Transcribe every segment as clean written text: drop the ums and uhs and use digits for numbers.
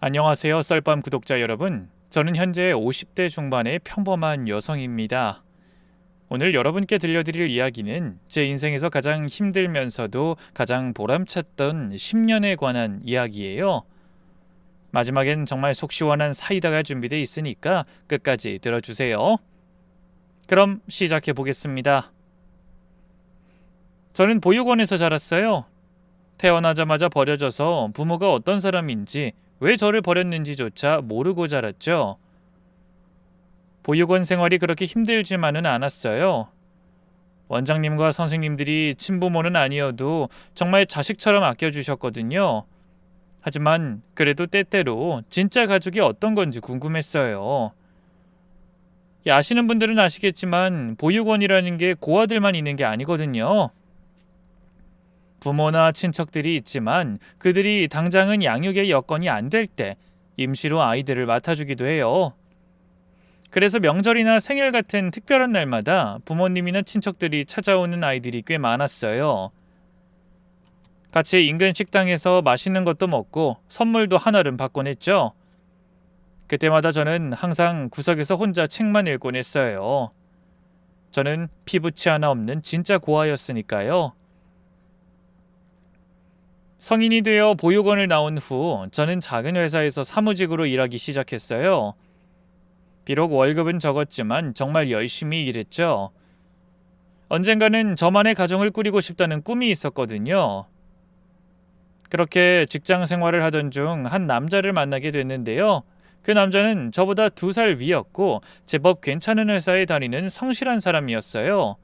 안녕하세요, 썰밤 구독자 여러분. 저는 현재 50대 중반의 평범한 여성입니다. 오늘 여러분께 들려드릴 이야기는 제 인생에서 가장 힘들면서도 가장 보람찼던 10년에 관한 이야기예요. 마지막엔 정말 속 시원한 사이다가 준비되어 있으니까 끝까지 들어주세요. 그럼 시작해 보겠습니다. 저는 보육원에서 자랐어요. 태어나자마자 버려져서 부모가 어떤 사람인지 왜 저를 버렸는지조차 모르고 자랐죠. 보육원 생활이 그렇게 힘들지만은 않았어요. 원장님과 선생님들이 친부모는 아니어도 정말 자식처럼 아껴주셨거든요. 하지만 그래도 때때로 진짜 가족이 어떤 건지 궁금했어요. 아시는 분들은 아시겠지만 보육원이라는 게 고아들만 있는 게 아니거든요. 부모나 친척들이 있지만 그들이 당장은 양육의 여건이 안 될 때 임시로 아이들을 맡아주기도 해요. 그래서 명절이나 생일 같은 특별한 날마다 부모님이나 친척들이 찾아오는 아이들이 꽤 많았어요. 같이 인근 식당에서 맛있는 것도 먹고 선물도 하나름 받곤 했죠. 그때마다 저는 항상 구석에서 혼자 책만 읽곤 했어요. 저는 피부치 하나 없는 진짜 고아였으니까요. 성인이 되어 보육원을 나온 후 저는 작은 회사에서 사무직으로 일하기 시작했어요. 비록 월급은 적었지만 정말 열심히 일했죠. 언젠가는 저만의 가정을 꾸리고 싶다는 꿈이 있었거든요. 그렇게 직장 생활을 하던 중 한 남자를 만나게 됐는데요. 그 남자는 저보다 2살 위였고 제법 괜찮은 회사에 다니는 성실한 사람이었어요.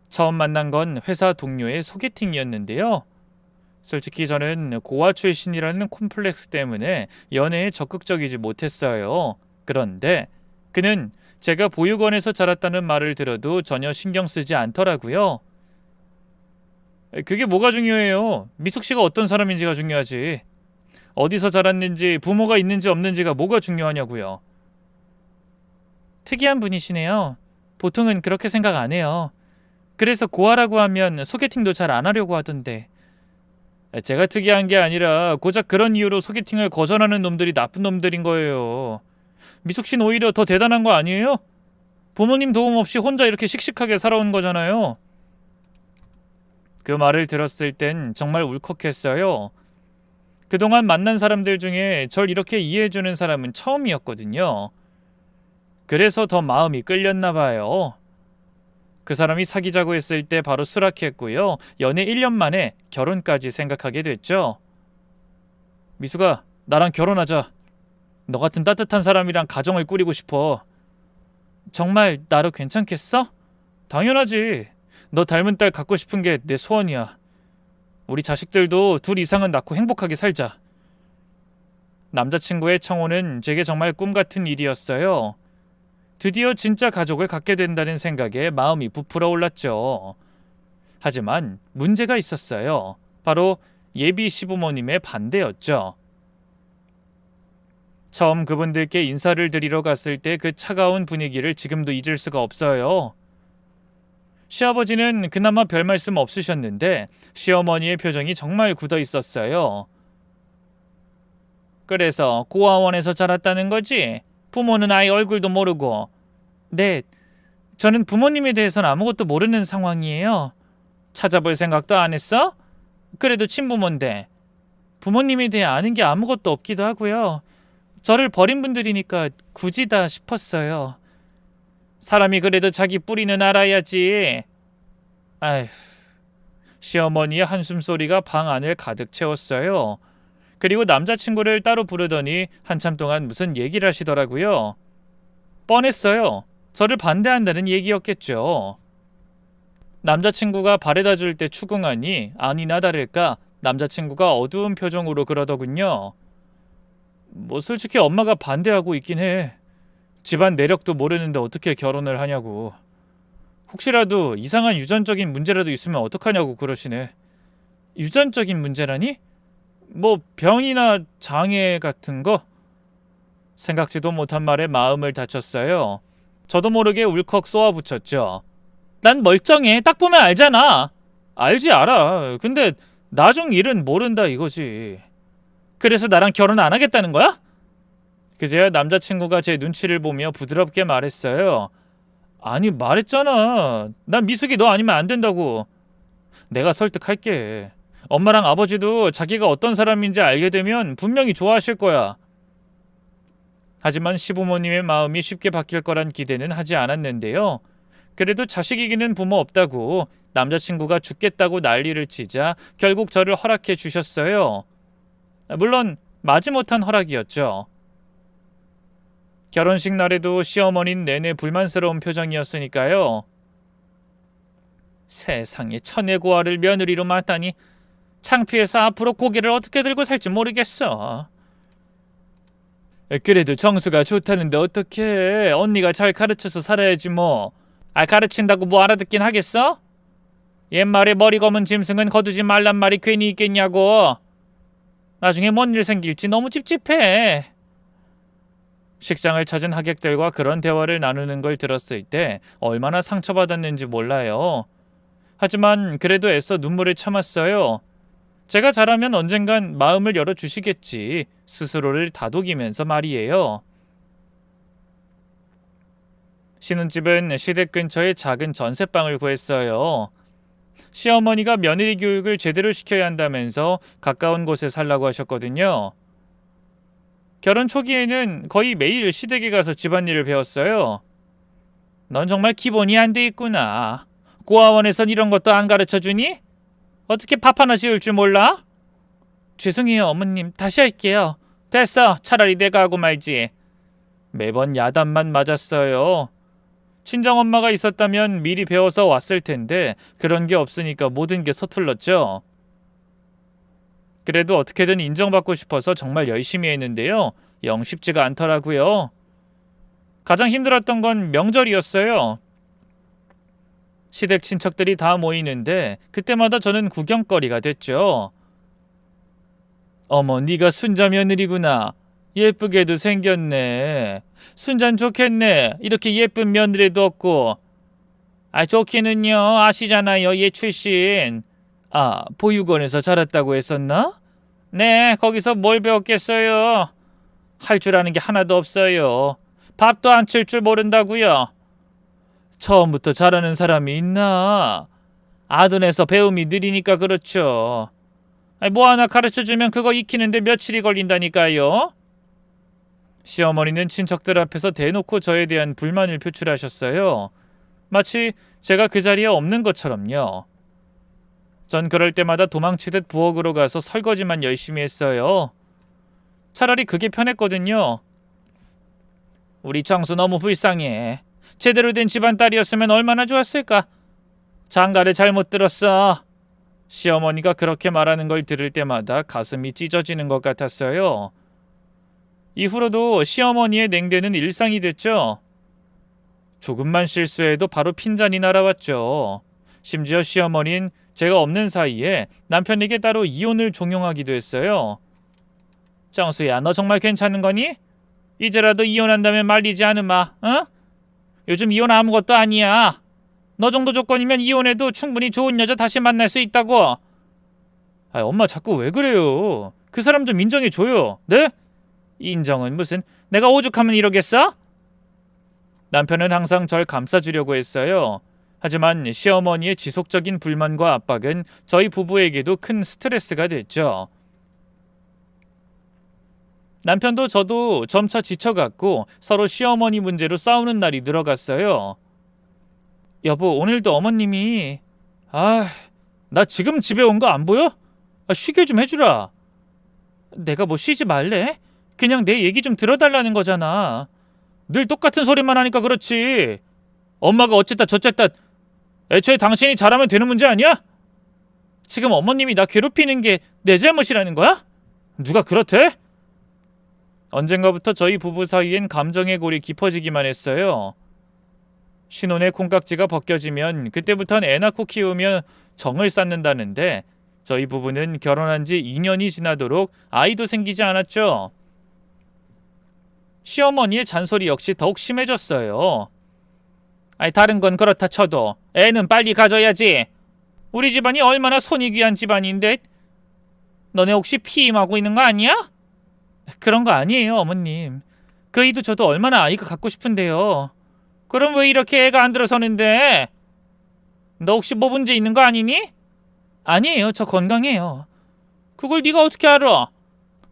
처음 만난 건 회사 동료의 소개팅이었는데요. 솔직히 저는 고아 출신이라는 콤플렉스 때문에 연애에 적극적이지 못했어요. 그런데 그는 제가 보육원에서 자랐다는 말을 들어도 전혀 신경 쓰지 않더라고요. 그게 뭐가 중요해요? 미숙 씨가 어떤 사람인지가 중요하지. 어디서 자랐는지 부모가 있는지 없는지가 뭐가 중요하냐고요. 특이한 분이시네요. 보통은 그렇게 생각 안 해요. 그래서 고아라고 하면 소개팅도 잘 안 하려고 하던데. 제가 특이한 게 아니라 고작 그런 이유로 소개팅을 거절하는 놈들이 나쁜 놈들인 거예요. 미숙 씨는 오히려 더 대단한 거 아니에요? 부모님 도움 없이 혼자 이렇게 씩씩하게 살아온 거잖아요. 그 말을 들었을 땐 정말 울컥했어요. 그동안 만난 사람들 중에 절 이렇게 이해해주는 사람은 처음이었거든요. 그래서 더 마음이 끌렸나 봐요. 그 사람이 사귀자고 했을 때 바로 수락했고요. 연애 1년 만에 결혼까지 생각하게 됐죠. 미숙아, 나랑 결혼하자. 너 같은 따뜻한 사람이랑 가정을 꾸리고 싶어. 정말 나로 괜찮겠어? 당연하지. 너 닮은 딸 갖고 싶은 게 내 소원이야. 우리 자식들도 2 이상은 낳고 행복하게 살자. 남자친구의 청혼은 제게 정말 꿈 같은 일이었어요. 드디어 진짜 가족을 갖게 된다는 생각에 마음이 부풀어 올랐죠. 하지만 문제가 있었어요. 바로 예비 시부모님의 반대였죠. 처음 그분들께 인사를 드리러 갔을 때 그 차가운 분위기를 지금도 잊을 수가 없어요. 시아버지는 그나마 별 말씀 없으셨는데 시어머니의 표정이 정말 굳어 있었어요. 그래서 고아원에서 자랐다는 거지? 부모는 아예 얼굴도 모르고. 네, 저는 부모님에 대해서는 아무것도 모르는 상황이에요. 찾아볼 생각도 안 했어? 그래도 친부모인데. 부모님에 대해 아는 게 아무것도 없기도 하고요. 저를 버린 분들이니까 굳이다 싶었어요. 사람이 그래도 자기 뿌리는 알아야지. 아휴, 시어머니의 한숨소리가 방 안을 가득 채웠어요. 그리고 남자친구를 따로 부르더니 한참 동안 무슨 얘기를 하시더라고요. 뻔했어요. 저를 반대한다는 얘기였겠죠. 남자친구가 바래다 줄 때 추궁하니 아니나 다를까 남자친구가 어두운 표정으로 그러더군요. 뭐 솔직히 엄마가 반대하고 있긴 해. 집안 내력도 모르는데 어떻게 결혼을 하냐고. 혹시라도 이상한 유전적인 문제라도 있으면 어떡하냐고 그러시네. 유전적인 문제라니? 뭐 병이나 장애 같은 거? 생각지도 못한 말에 마음을 다쳤어요. 저도 모르게 울컥 쏘아붙였죠. 난 멀쩡해. 딱 보면 알잖아. 알지 알아. 근데 나중 일은 모른다 이거지. 그래서 나랑 결혼 안 하겠다는 거야? 그제야 남자친구가 제 눈치를 보며 부드럽게 말했어요. 아니 말했잖아. 난 미숙이 너 아니면 안 된다고. 내가 설득할게. 엄마랑 아버지도 자기가 어떤 사람인지 알게 되면 분명히 좋아하실 거야. 하지만 시부모님의 마음이 쉽게 바뀔 거란 기대는 하지 않았는데요. 그래도 자식 이기는 부모 없다고 남자친구가 죽겠다고 난리를 치자 결국 저를 허락해 주셨어요. 물론 마지못한 허락이었죠. 결혼식 날에도 시어머니는 내내 불만스러운 표정이었으니까요. 세상에 천혜고아를 며느리로 맞다니 창피해서 앞으로 고개를 어떻게 들고 살지 모르겠어. 그래도 정수가 좋다는데 어떡해. 언니가 잘 가르쳐서 살아야지 뭐. 가르친다고 뭐 알아듣긴 하겠어? 옛말에 머리 검은 짐승은 거두지 말란 말이 괜히 있겠냐고. 나중에 뭔 일 생길지 너무 찝찝해. 식장을 찾은 하객들과 그런 대화를 나누는 걸 들었을 때 얼마나 상처받았는지 몰라요. 하지만 그래도 애써 눈물을 참았어요. 제가 잘하면 언젠간 마음을 열어주시겠지. 스스로를 다독이면서 말이에요. 신혼집은 시댁 근처에 작은 전셋방을 구했어요. 시어머니가 며느리 교육을 제대로 시켜야 한다면서 가까운 곳에 살라고 하셨거든요. 결혼 초기에는 거의 매일 시댁에 가서 집안일을 배웠어요. 넌 정말 기본이 안 돼 있구나. 고아원에선 이런 것도 안 가르쳐주니? 어떻게 밥 하나 지을 줄 몰라? 죄송해요 어머님. 다시 할게요. 됐어. 차라리 내가 하고 말지. 매번 야단만 맞았어요. 친정엄마가 있었다면 미리 배워서 왔을 텐데 그런 게 없으니까 모든 게 서툴렀죠. 그래도 어떻게든 인정받고 싶어서 정말 열심히 했는데요. 영 쉽지가 않더라고요. 가장 힘들었던 건 명절이었어요. 시댁 친척들이 다 모이는데 그때마다 저는 구경거리가 됐죠. 어머, 네가 순자 며느리구나. 예쁘게도 생겼네. 순잔 좋겠네. 이렇게 예쁜 며느리도 없고. 좋기는요. 아시잖아요. 얘 출신. 보육원에서 자랐다고 했었나? 네, 거기서 뭘 배웠겠어요. 할 줄 아는 게 하나도 없어요. 밥도 안 칠 줄 모른다고요. 처음부터 잘하는 사람이 있나? 아둔해서 배움이 느리니까 그렇죠. 뭐 하나 가르쳐주면 그거 익히는데 며칠이 걸린다니까요. 시어머니는 친척들 앞에서 대놓고 저에 대한 불만을 표출하셨어요. 마치 제가 그 자리에 없는 것처럼요. 전 그럴 때마다 도망치듯 부엌으로 가서 설거지만 열심히 했어요. 차라리 그게 편했거든요. 우리 정수 너무 불쌍해. 제대로 된 집안 딸이었으면 얼마나 좋았을까. 장가를 잘못 들었어. 시어머니가 그렇게 말하는 걸 들을 때마다 가슴이 찢어지는 것 같았어요. 이후로도 시어머니의 냉대는 일상이 됐죠. 조금만 실수해도 바로 핀잔이 날아왔죠. 심지어 시어머니는 제가 없는 사이에 남편에게 따로 이혼을 종용하기도 했어요. 정수야, 너 정말 괜찮은 거니? 이제라도 이혼한다면 말리지 않으마. 어? 요즘 이혼 아무것도 아니야. 너 정도 조건이면 이혼해도 충분히 좋은 여자 다시 만날 수 있다고. 엄마 자꾸 왜 그래요? 그 사람 좀 인정해줘요. 네? 인정은 무슨. 내가 오죽하면 이러겠어? 남편은 항상 절 감싸주려고 했어요. 하지만 시어머니의 지속적인 불만과 압박은 저희 부부에게도 큰 스트레스가 됐죠. 남편도 저도 점차 지쳐갔고 서로 시어머니 문제로 싸우는 날이 늘어갔어요. 여보, 오늘도 어머님이 나 지금 집에 온 거 안 보여? 쉬게 좀 해주라. 내가 뭐 쉬지 말래? 그냥 내 얘기 좀 들어달라는 거잖아. 늘 똑같은 소리만 하니까 그렇지. 엄마가 어쨌다 저쨌다. 애초에 당신이 잘하면 되는 문제 아니야? 지금 어머님이 나 괴롭히는 게 내 잘못이라는 거야? 누가 그렇대? 언젠가부터 저희 부부 사이엔 감정의 골이 깊어지기만 했어요. 신혼의 콩깍지가 벗겨지면 그때부턴 애 낳고 키우며 정을 쌓는다는데 저희 부부는 결혼한 지 2년이 지나도록 아이도 생기지 않았죠. 시어머니의 잔소리 역시 더욱 심해졌어요. 다른 건 그렇다 쳐도 애는 빨리 가져야지. 우리 집안이 얼마나 손이 귀한 집안인데. 너네 혹시 피임하고 있는 거 아니야? 그런 거 아니에요, 어머님. 그 아이도 저도 얼마나 아이가 갖고 싶은데요. 그럼 왜 이렇게 애가 안 들어서는데? 너 혹시 뭐 문제 있는 거 아니니? 아니에요, 저 건강해요. 그걸 네가 어떻게 알아?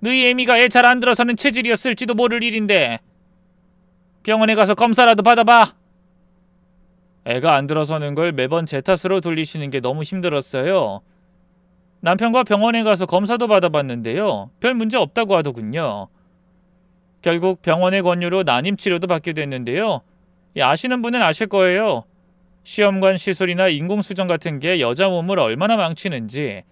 너희 애미가 애 잘 안 들어서는 체질이었을지도 모를 일인데. 병원에 가서 검사라도 받아봐. 애가 안 들어서는 걸 매번 제 탓으로 돌리시는 게 너무 힘들었어요. 남편과 병원에 가서 검사도 받아봤는데요. 별 문제 없다고 하더군요. 결국 병원의 권유로 난임 치료도 받게 됐는데요. 아시는 분은 아실 거예요. 시험관 시술이나 인공수정 같은 게 여자 몸을 얼마나 망치는지.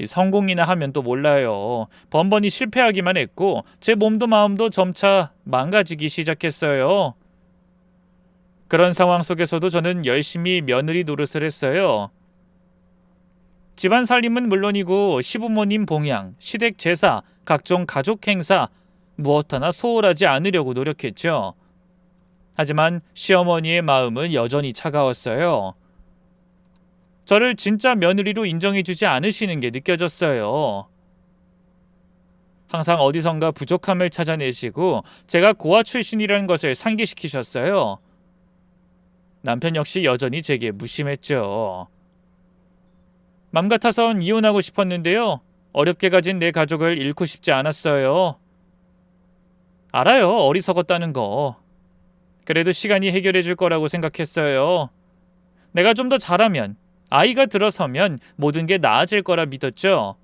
성공이나 하면 또 몰라요. 번번이 실패하기만 했고 제 몸도 마음도 점차 망가지기 시작했어요. 그런 상황 속에서도 저는 열심히 며느리 노릇을 했어요. 집안 살림은 물론이고 시부모님 봉양, 시댁 제사, 각종 가족 행사 무엇 하나 소홀하지 않으려고 노력했죠. 하지만 시어머니의 마음은 여전히 차가웠어요. 저를 진짜 며느리로 인정해주지 않으시는 게 느껴졌어요. 항상 어디선가 부족함을 찾아내시고 제가 고아 출신이라는 것을 상기시키셨어요. 남편 역시 여전히 제게 무심했죠. 맘 같아선 이혼하고 싶었는데요. 어렵게 가진 내 가족을 잃고 싶지 않았어요. 알아요, 어리석었다는 거. 그래도 시간이 해결해 줄 거라고 생각했어요. 내가 좀 더 잘하면, 아이가 들어서면 모든 게 나아질 거라 믿었죠.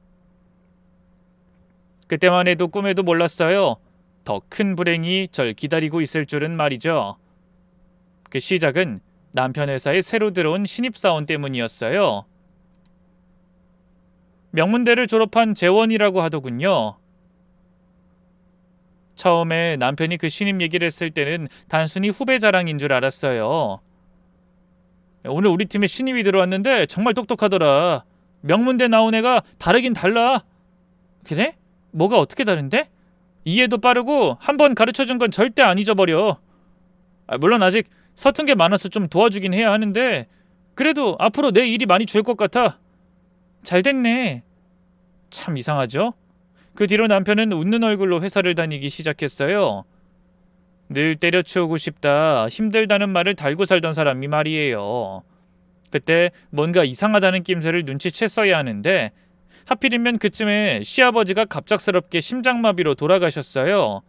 그때만 해도 꿈에도 몰랐어요. 더 큰 불행이 절 기다리고 있을 줄은 말이죠. 그 시작은 남편 회사에 새로 들어온 신입사원 때문이었어요. 명문대를 졸업한 재원이라고 하더군요. 처음에 남편이 그 신입 얘기를 했을 때는 단순히 후배 자랑인 줄 알았어요. 오늘 우리 팀에 신입이 들어왔는데 정말 똑똑하더라. 명문대 나온 애가 다르긴 달라. 그래? 뭐가 어떻게 다른데? 이해도 빠르고 한 번 가르쳐준 건 절대 안 잊어버려. 물론 아직 서툰 게 많아서 좀 도와주긴 해야 하는데 그래도 앞으로 내 일이 많이 줄 것 같아. 잘 됐네. 참 이상하죠? 그 뒤로 남편은 웃는 얼굴로 회사를 다니기 시작했어요. 늘 때려치우고 싶다, 힘들다는 말을 달고 살던 사람이 말이에요. 그때 뭔가 이상하다는 낌새를 눈치챘어야 하는데 하필이면 그쯤에 시아버지가 갑작스럽게 심장마비로 돌아가셨어요.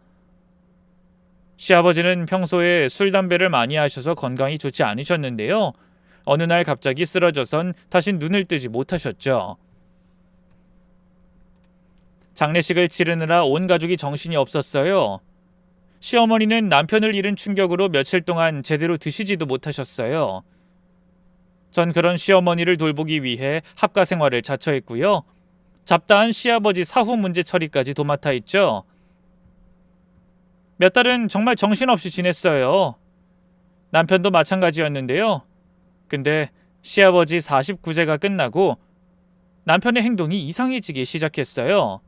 시아버지는 평소에 술, 담배를 많이 하셔서 건강이 좋지 않으셨는데요. 어느 날 갑자기 쓰러져선 다시 눈을 뜨지 못하셨죠. 장례식을 치르느라 온 가족이 정신이 없었어요. 시어머니는 남편을 잃은 충격으로 며칠 동안 제대로 드시지도 못하셨어요. 전 그런 시어머니를 돌보기 위해 합가 생활을 자처했고요. 잡다한 시아버지 사후 문제 처리까지 도맡아 있죠. 몇 달은 정말 정신없이 지냈어요. 남편도 마찬가지였는데요. 근데 시아버지 49제가 끝나고 남편의 행동이 이상해지기 시작했어요.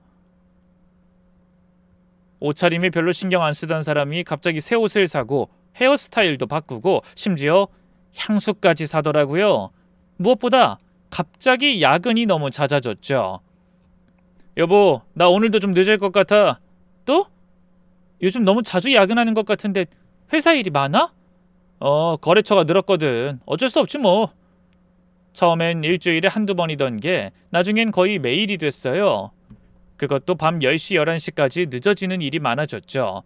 옷차림에 별로 신경 안 쓰던 사람이 갑자기 새 옷을 사고 헤어스타일도 바꾸고 심지어 향수까지 사더라고요. 무엇보다 갑자기 야근이 너무 잦아졌죠. 여보, 나 오늘도 좀 늦을 것 같아. 또? 요즘 너무 자주 야근하는 것 같은데 회사 일이 많아? 거래처가 늘었거든. 어쩔 수 없지 뭐. 처음엔 일주일에 한두 번이던 게 나중엔 거의 매일이 됐어요. 그것도 밤 10시, 11시까지 늦어지는 일이 많아졌죠.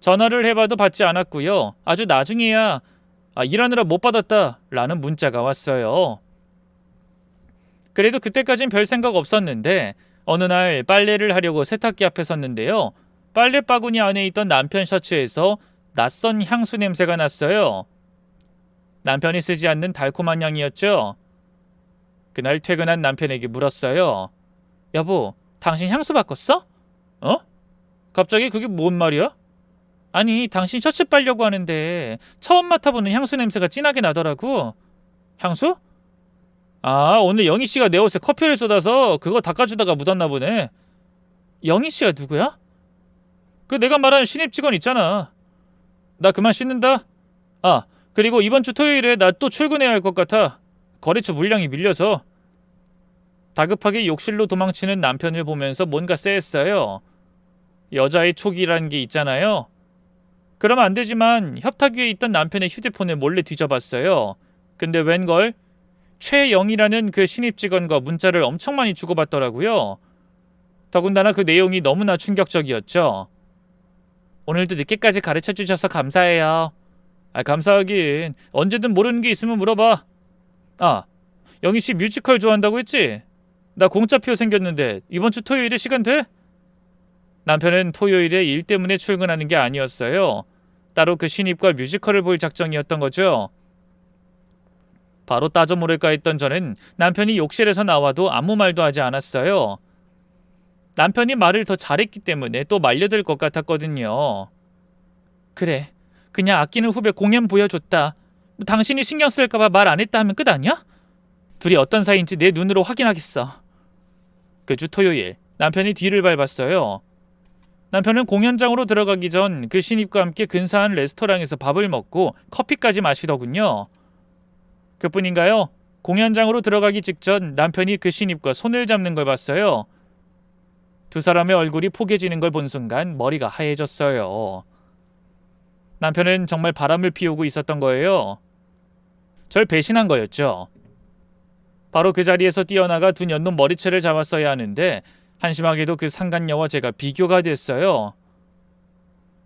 전화를 해봐도 받지 않았고요. 아주 나중에야 일하느라 못 받았다 라는 문자가 왔어요. 그래도 그때까진 별 생각 없었는데 어느 날 빨래를 하려고 세탁기 앞에 섰는데요. 빨래 바구니 안에 있던 남편 셔츠에서 낯선 향수 냄새가 났어요. 남편이 쓰지 않는 달콤한 향이었죠. 그날 퇴근한 남편에게 물었어요. 여보, 당신 향수 바꿨어? 갑자기 그게 뭔 말이야? 아니, 당신 셔츠 빨려고 하는데 처음 맡아보는 향수 냄새가 진하게 나더라고. 향수? 오늘 영희씨가 내 옷에 커피를 쏟아서 그거 닦아주다가 묻었나 보네. 영희씨가 누구야? 그 내가 말한 신입 직원 있잖아. 나 그만 씻는다. 그리고 이번 주 토요일에 나 또 출근해야 할 것 같아. 거래처 물량이 밀려서. 다급하게 욕실로 도망치는 남편을 보면서 뭔가 쎄했어요. 여자의 촉이라는 게 있잖아요. 그러면 안 되지만 협탁 위에 있던 남편의 휴대폰을 몰래 뒤져봤어요. 근데 웬걸? 최영이라는 그 신입 직원과 문자를 엄청 많이 주고받더라고요. 더군다나 그 내용이 너무나 충격적이었죠. 오늘도 늦게까지 가르쳐주셔서 감사해요. 감사하긴. 언제든 모르는 게 있으면 물어봐. 영희씨 뮤지컬 좋아한다고 했지? 나 공짜표 생겼는데 이번 주 토요일에 시간 돼? 남편은 토요일에 일 때문에 출근하는 게 아니었어요. 따로 그 신입과 뮤지컬을 볼 작정이었던 거죠. 바로 따져 물을까 했던 저는 남편이 욕실에서 나와도 아무 말도 하지 않았어요. 남편이 말을 더 잘했기 때문에 또 말려들 것 같았거든요. 그래, 그냥 아끼는 후배 공연 보여줬다. 당신이 신경 쓸까봐 말 안 했다 하면 끝 아니야? 둘이 어떤 사이인지 내 눈으로 확인하겠어. 그 주 토요일, 남편이 뒤를 밟았어요. 남편은 공연장으로 들어가기 전 그 신입과 함께 근사한 레스토랑에서 밥을 먹고 커피까지 마시더군요. 그뿐인가요? 공연장으로 들어가기 직전 남편이 그 신입과 손을 잡는 걸 봤어요. 두 사람의 얼굴이 포개지는 걸 본 순간 머리가 하얘졌어요. 남편은 정말 바람을 피우고 있었던 거예요. 절 배신한 거였죠. 바로 그 자리에서 뛰어나가 두 년놈 머리채를 잡았어야 하는데 한심하게도 그 상간녀와 제가 비교가 됐어요.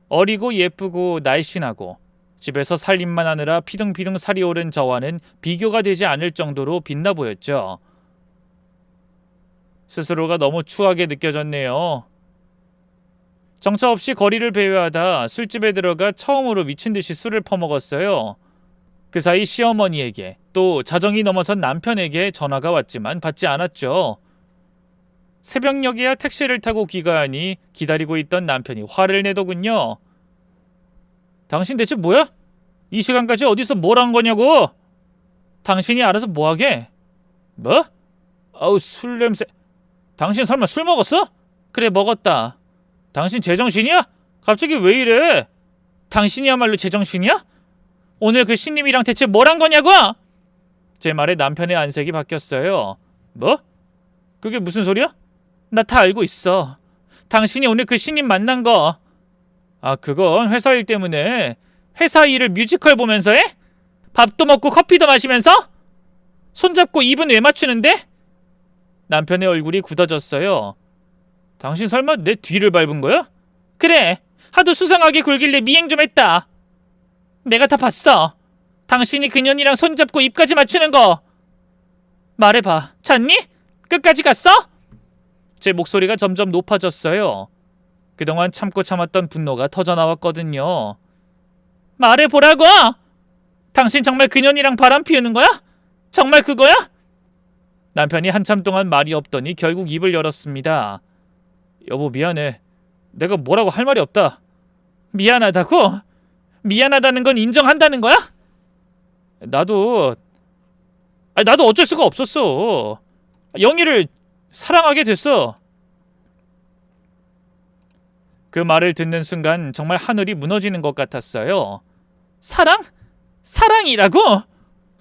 어리고 예쁘고 날씬하고 집에서 살림만 하느라 피둥피둥 살이 오른 저와는 비교가 되지 않을 정도로 빛나 보였죠. 스스로가 너무 추하게 느껴졌네요. 정처 없이 거리를 배회하다 술집에 들어가 처음으로 미친 듯이 술을 퍼먹었어요. 그 사이 시어머니에게 또 자정이 넘어선 남편에게 전화가 왔지만 받지 않았죠. 새벽녘에야 택시를 타고 귀가하니 기다리고 있던 남편이 화를 내더군요. 당신 대체 뭐야? 이 시간까지 어디서 뭘 한 거냐고? 당신이 알아서 뭐하게? 뭐? 아우 술 냄새. 당신 설마 술 먹었어? 그래 먹었다. 당신 제정신이야? 갑자기 왜 이래? 당신이야말로 제정신이야? 오늘 그 신님이랑 대체 뭘 한 거냐고? 제 말에 남편의 안색이 바뀌었어요. 뭐? 그게 무슨 소리야? 나 다 알고 있어. 당신이 오늘 그 신님 만난 거. 그건 회사 일 때문에. 회사 일을 뮤지컬 보면서 해? 밥도 먹고 커피도 마시면서? 손잡고 입은 왜 맞추는데? 남편의 얼굴이 굳어졌어요. 당신 설마 내 뒤를 밟은 거야? 그래. 하도 수상하게 굴길래 미행 좀 했다. 내가 다 봤어. 당신이 그년이랑 손잡고 입까지 맞추는 거. 말해봐. 잤니? 끝까지 갔어? 제 목소리가 점점 높아졌어요. 그동안 참고 참았던 분노가 터져나왔거든요. 말해보라고! 당신 정말 그년이랑 바람 피우는 거야? 정말 그거야? 남편이 한참 동안 말이 없더니 결국 입을 열었습니다. 여보 미안해. 내가 뭐라고 할 말이 없다. 미안하다고? 미안하다는 건 인정한다는 거야? 나도 어쩔 수가 없었어. 영희를 사랑하게 됐어. 그 말을 듣는 순간 정말 하늘이 무너지는 것 같았어요. 사랑? 사랑이라고?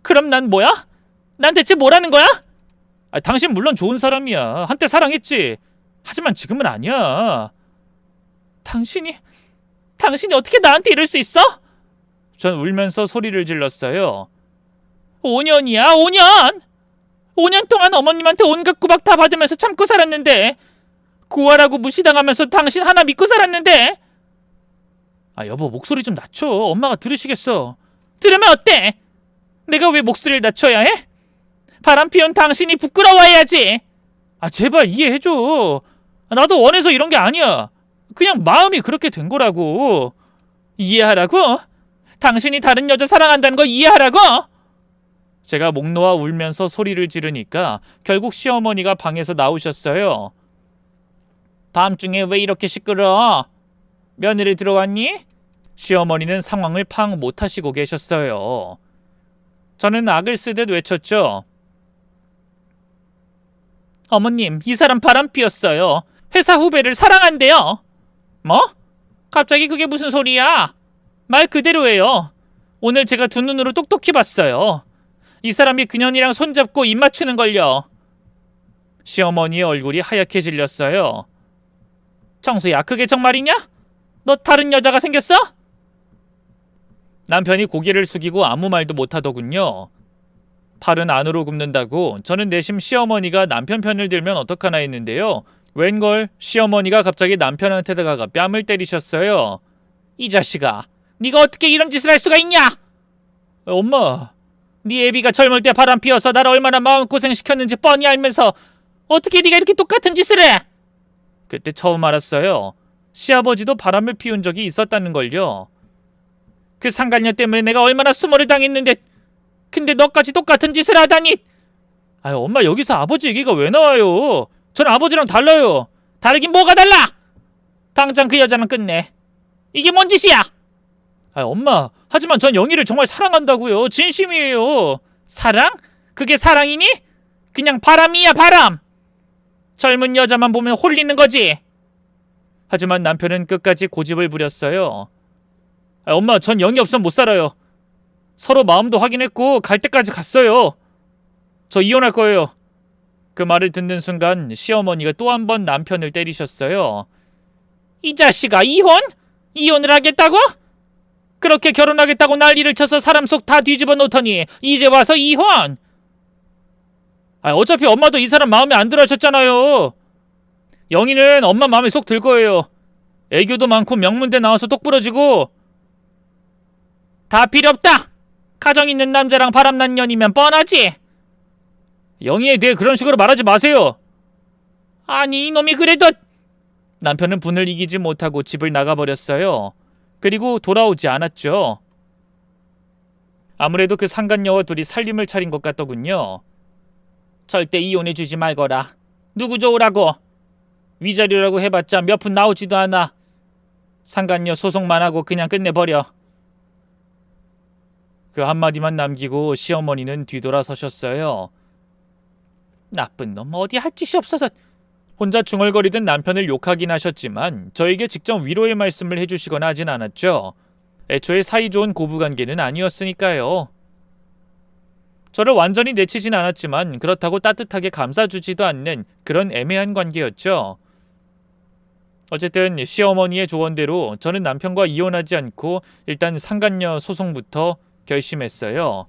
그럼 난 뭐야? 난 대체 뭐라는 거야? 당신 물론 좋은 사람이야. 한때 사랑했지. 하지만 지금은 아니야. 당신이 어떻게 나한테 이럴 수 있어? 전 울면서 소리를 질렀어요. 5년이야, 5년! 5년 동안 어머님한테 온갖 구박 다 받으면서 참고 살았는데, 고아라고 무시당하면서 당신 하나 믿고 살았는데. 여보 목소리 좀 낮춰. 엄마가 들으시겠어. 들으면 어때? 내가 왜 목소리를 낮춰야 해? 바람 피운 당신이 부끄러워해야지. 제발 이해해줘. 나도 원해서 이런 게 아니야. 그냥 마음이 그렇게 된 거라고. 이해하라고? 당신이 다른 여자 사랑한다는 거 이해하라고? 제가 목 놓아 울면서 소리를 지르니까 결국 시어머니가 방에서 나오셨어요. 밤중에 왜 이렇게 시끄러워? 며느리 들어왔니? 시어머니는 상황을 파악 못하시고 계셨어요. 저는 악을 쓰듯 외쳤죠. 어머님, 이 사람 바람 피웠어요. 회사 후배를 사랑한대요. 뭐? 갑자기 그게 무슨 소리야? 말 그대로예요. 오늘 제가 두 눈으로 똑똑히 봤어요. 이 사람이 그년이랑 손잡고 입 맞추는 걸요. 시어머니의 얼굴이 하얗게 질렸어요. 정수야, 그게 정말이냐? 너 다른 여자가 생겼어? 남편이 고개를 숙이고 아무 말도 못하더군요. 팔은 안으로 굽는다고 저는 내심 시어머니가 남편 편을 들면 어떡하나 했는데요. 웬걸 시어머니가 갑자기 남편한테 다가가 뺨을 때리셨어요. 이 자식아, 네가 어떻게 이런 짓을 할 수가 있냐? 엄마, 네 애비가 젊을 때 바람 피워서 나를 얼마나 마음고생 시켰는지 뻔히 알면서 어떻게 네가 이렇게 똑같은 짓을 해? 그때 처음 알았어요. 시아버지도 바람을 피운 적이 있었다는 걸요. 그 상간녀 때문에 내가 얼마나 수모를 당했는데, 근데 너까지 똑같은 짓을 하다니. 아유, 엄마, 여기서 아버지 얘기가 왜 나와요? 전 아버지랑 달라요. 다르긴 뭐가 달라? 당장 그 여자는 끝내. 이게 뭔 짓이야? 아유, 엄마, 하지만 전 영희를 정말 사랑한다고요. 진심이에요. 사랑? 그게 사랑이니? 그냥 바람이야, 바람. 젊은 여자만 보면 홀리는 거지. 하지만 남편은 끝까지 고집을 부렸어요. 엄마, 전 영희 없으면 못 살아요. 서로 마음도 확인했고 갈 때까지 갔어요. 저 이혼할 거예요. 그 말을 듣는 순간 시어머니가 또 한 번 남편을 때리셨어요. 이 자식아, 이혼? 이혼을 하겠다고? 그렇게 결혼하겠다고 난리를 쳐서 사람 속 다 뒤집어 놓더니 이제 와서 이혼? 어차피 엄마도 이 사람 마음에 안 들어 하셨잖아요. 영희는 엄마 마음에 쏙 들 거예요. 애교도 많고 명문대 나와서 똑부러지고. 다 필요 없다. 가정 있는 남자랑 바람난 년이면 뻔하지. 영희에 대해 그런 식으로 말하지 마세요. 아니, 이놈이 그래도. 남편은 분을 이기지 못하고 집을 나가버렸어요. 그리고 돌아오지 않았죠. 아무래도 그 상간녀와 둘이 살림을 차린 것 같더군요. 절대 이혼해주지 말거라. 누구 좋으라고. 위자료라고 해봤자 몇 푼 나오지도 않아. 상간녀 소송만 하고 그냥 끝내버려. 그 한마디만 남기고 시어머니는 뒤돌아서셨어요. 나쁜 놈, 어디 할 짓이 없어서. 혼자 중얼거리던 남편을 욕하긴 하셨지만 저에게 직접 위로의 말씀을 해주시거나 하진 않았죠. 애초에 사이좋은 고부관계는 아니었으니까요. 저를 완전히 내치진 않았지만 그렇다고 따뜻하게 감싸주지도 않는 그런 애매한 관계였죠. 어쨌든 시어머니의 조언대로 저는 남편과 이혼하지 않고 일단 상간녀 소송부터 결심했어요.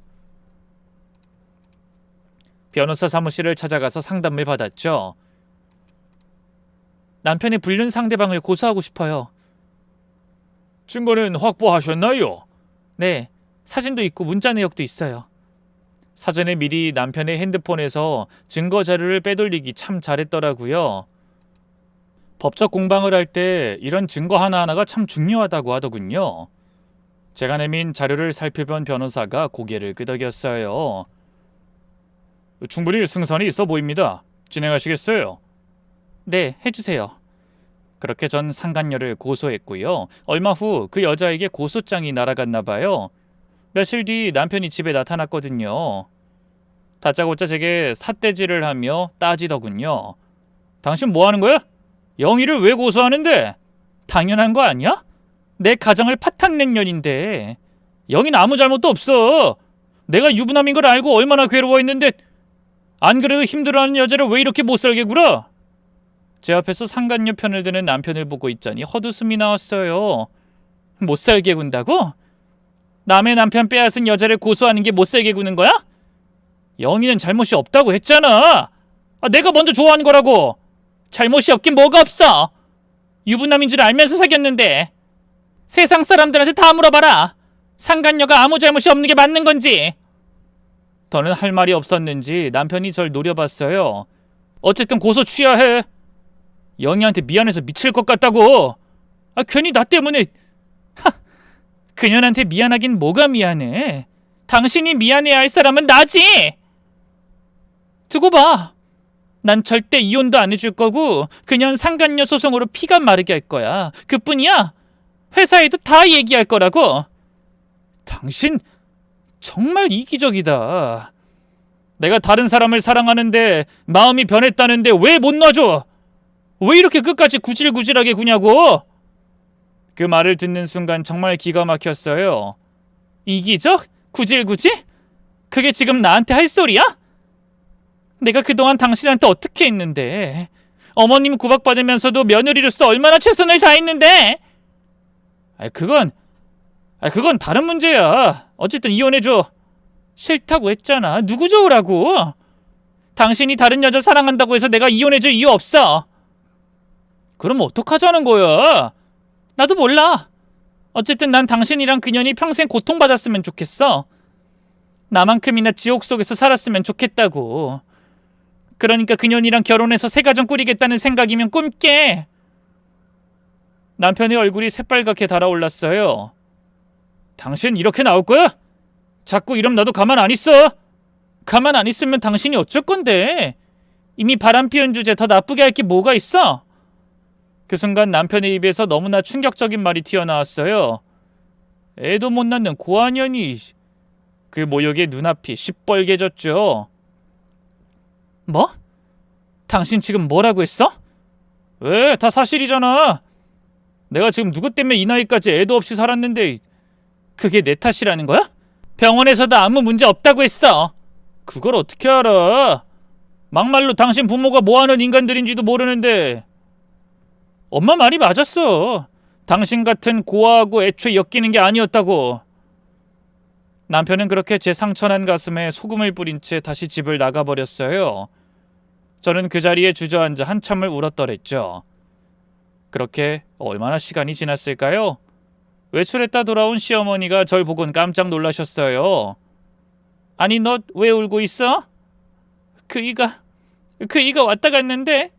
변호사 사무실을 찾아가서 상담을 받았죠. 남편의 불륜 상대방을 고소하고 싶어요. 증거는 확보하셨나요? 네, 사진도 있고 문자 내역도 있어요. 사전에 미리 남편의 핸드폰에서 증거 자료를 빼돌리기 참 잘했더라고요. 법적 공방을 할 때 이런 증거 하나하나가 참 중요하다고 하더군요. 제가 내민 자료를 살펴본 변호사가 고개를 끄덕였어요. 충분히 승산이 있어 보입니다. 진행하시겠어요? 네, 해주세요. 그렇게 전 상간녀를 고소했고요. 얼마 후 그 여자에게 고소장이 날아갔나 봐요. 며칠 뒤 남편이 집에 나타났거든요. 다짜고짜 제게 삿대질을 하며 따지더군요. 당신 뭐 하는 거야? 영희를 왜 고소하는데? 당연한 거 아니야? 내 가정을 파탄낸 년인데. 영희는 아무 잘못도 없어. 내가 유부남인 걸 알고 얼마나 괴로워했는데 안 그래도 힘들어하는 여자를 왜 이렇게 못살게 굴어? 제 앞에서 상간녀 편을 드는 남편을 보고 있자니 헛웃음이 나왔어요. 못살게 군다고? 남의 남편 빼앗은 여자를 고소하는 게 못살게 구는 거야? 영희는 잘못이 없다고 했잖아. 내가 먼저 좋아하는 거라고. 잘못이 없긴 뭐가 없어. 유부남인 줄 알면서 사귀었는데. 세상 사람들한테 다 물어봐라. 상간녀가 아무 잘못이 없는 게 맞는 건지. 더는 할 말이 없었는지 남편이 절 노려봤어요. 어쨌든 고소 취하해. 영희한테 미안해서 미칠 것 같다고. 괜히 나 때문에. 그년한테 미안하긴 뭐가 미안해. 당신이 미안해야 할 사람은 나지. 두고 봐. 난 절대 이혼도 안 해줄 거고 그년 상간녀 소송으로 피가 마르게 할 거야. 그뿐이야. 회사에도 다 얘기할 거라고. 당신 정말 이기적이다. 내가 다른 사람을 사랑하는데 마음이 변했다는데 왜 못 놔줘? 왜 이렇게 끝까지 구질구질하게 구냐고? 그 말을 듣는 순간 정말 기가 막혔어요. 이기적? 구질구질? 그게 지금 나한테 할 소리야? 내가 그동안 당신한테 어떻게 했는데? 어머님 구박받으면서도 며느리로서 얼마나 최선을 다했는데? 그건 다른 문제야. 어쨌든 이혼해줘. 싫다고 했잖아. 누구 좋으라고? 당신이 다른 여자 사랑한다고 해서 내가 이혼해줄 이유 없어. 그럼 어떡하자는 거야? 나도 몰라. 어쨌든 난 당신이랑 그년이 평생 고통받았으면 좋겠어. 나만큼이나 지옥 속에서 살았으면 좋겠다고. 그러니까 그년이랑 결혼해서 새 가정 꾸리겠다는 생각이면 꿈깨. 남편의 얼굴이 새빨갛게 달아올랐어요. 당신 이렇게 나올 거야? 자꾸 이러면 나도 가만 안 있어. 가만 안 있으면 당신이 어쩔 건데. 이미 바람 피운 주제 더 나쁘게 할 게 뭐가 있어? 그 순간 남편의 입에서 너무나 충격적인 말이 튀어나왔어요. 애도 못 낳는 고아년이. 그 모욕에 눈앞이 시뻘개졌죠. 뭐? 당신 지금 뭐라고 했어? 왜? 다 사실이잖아. 내가 지금 누구 때문에 이 나이까지 애도 없이 살았는데 그게 내 탓이라는 거야? 병원에서도 아무 문제 없다고 했어. 그걸 어떻게 알아? 막말로 당신 부모가 뭐하는 인간들인지도 모르는데. 엄마 말이 맞았어. 당신 같은 고아하고 애초에 엮이는 게 아니었다고. 남편은 그렇게 제 상처난 가슴에 소금을 뿌린 채 다시 집을 나가버렸어요. 저는 그 자리에 주저앉아 한참을 울었더랬죠. 그렇게 얼마나 시간이 지났을까요? 외출했다 돌아온 시어머니가 절 보곤 깜짝 놀라셨어요. 아니, 너 왜 울고 있어? 그 이가 왔다 갔는데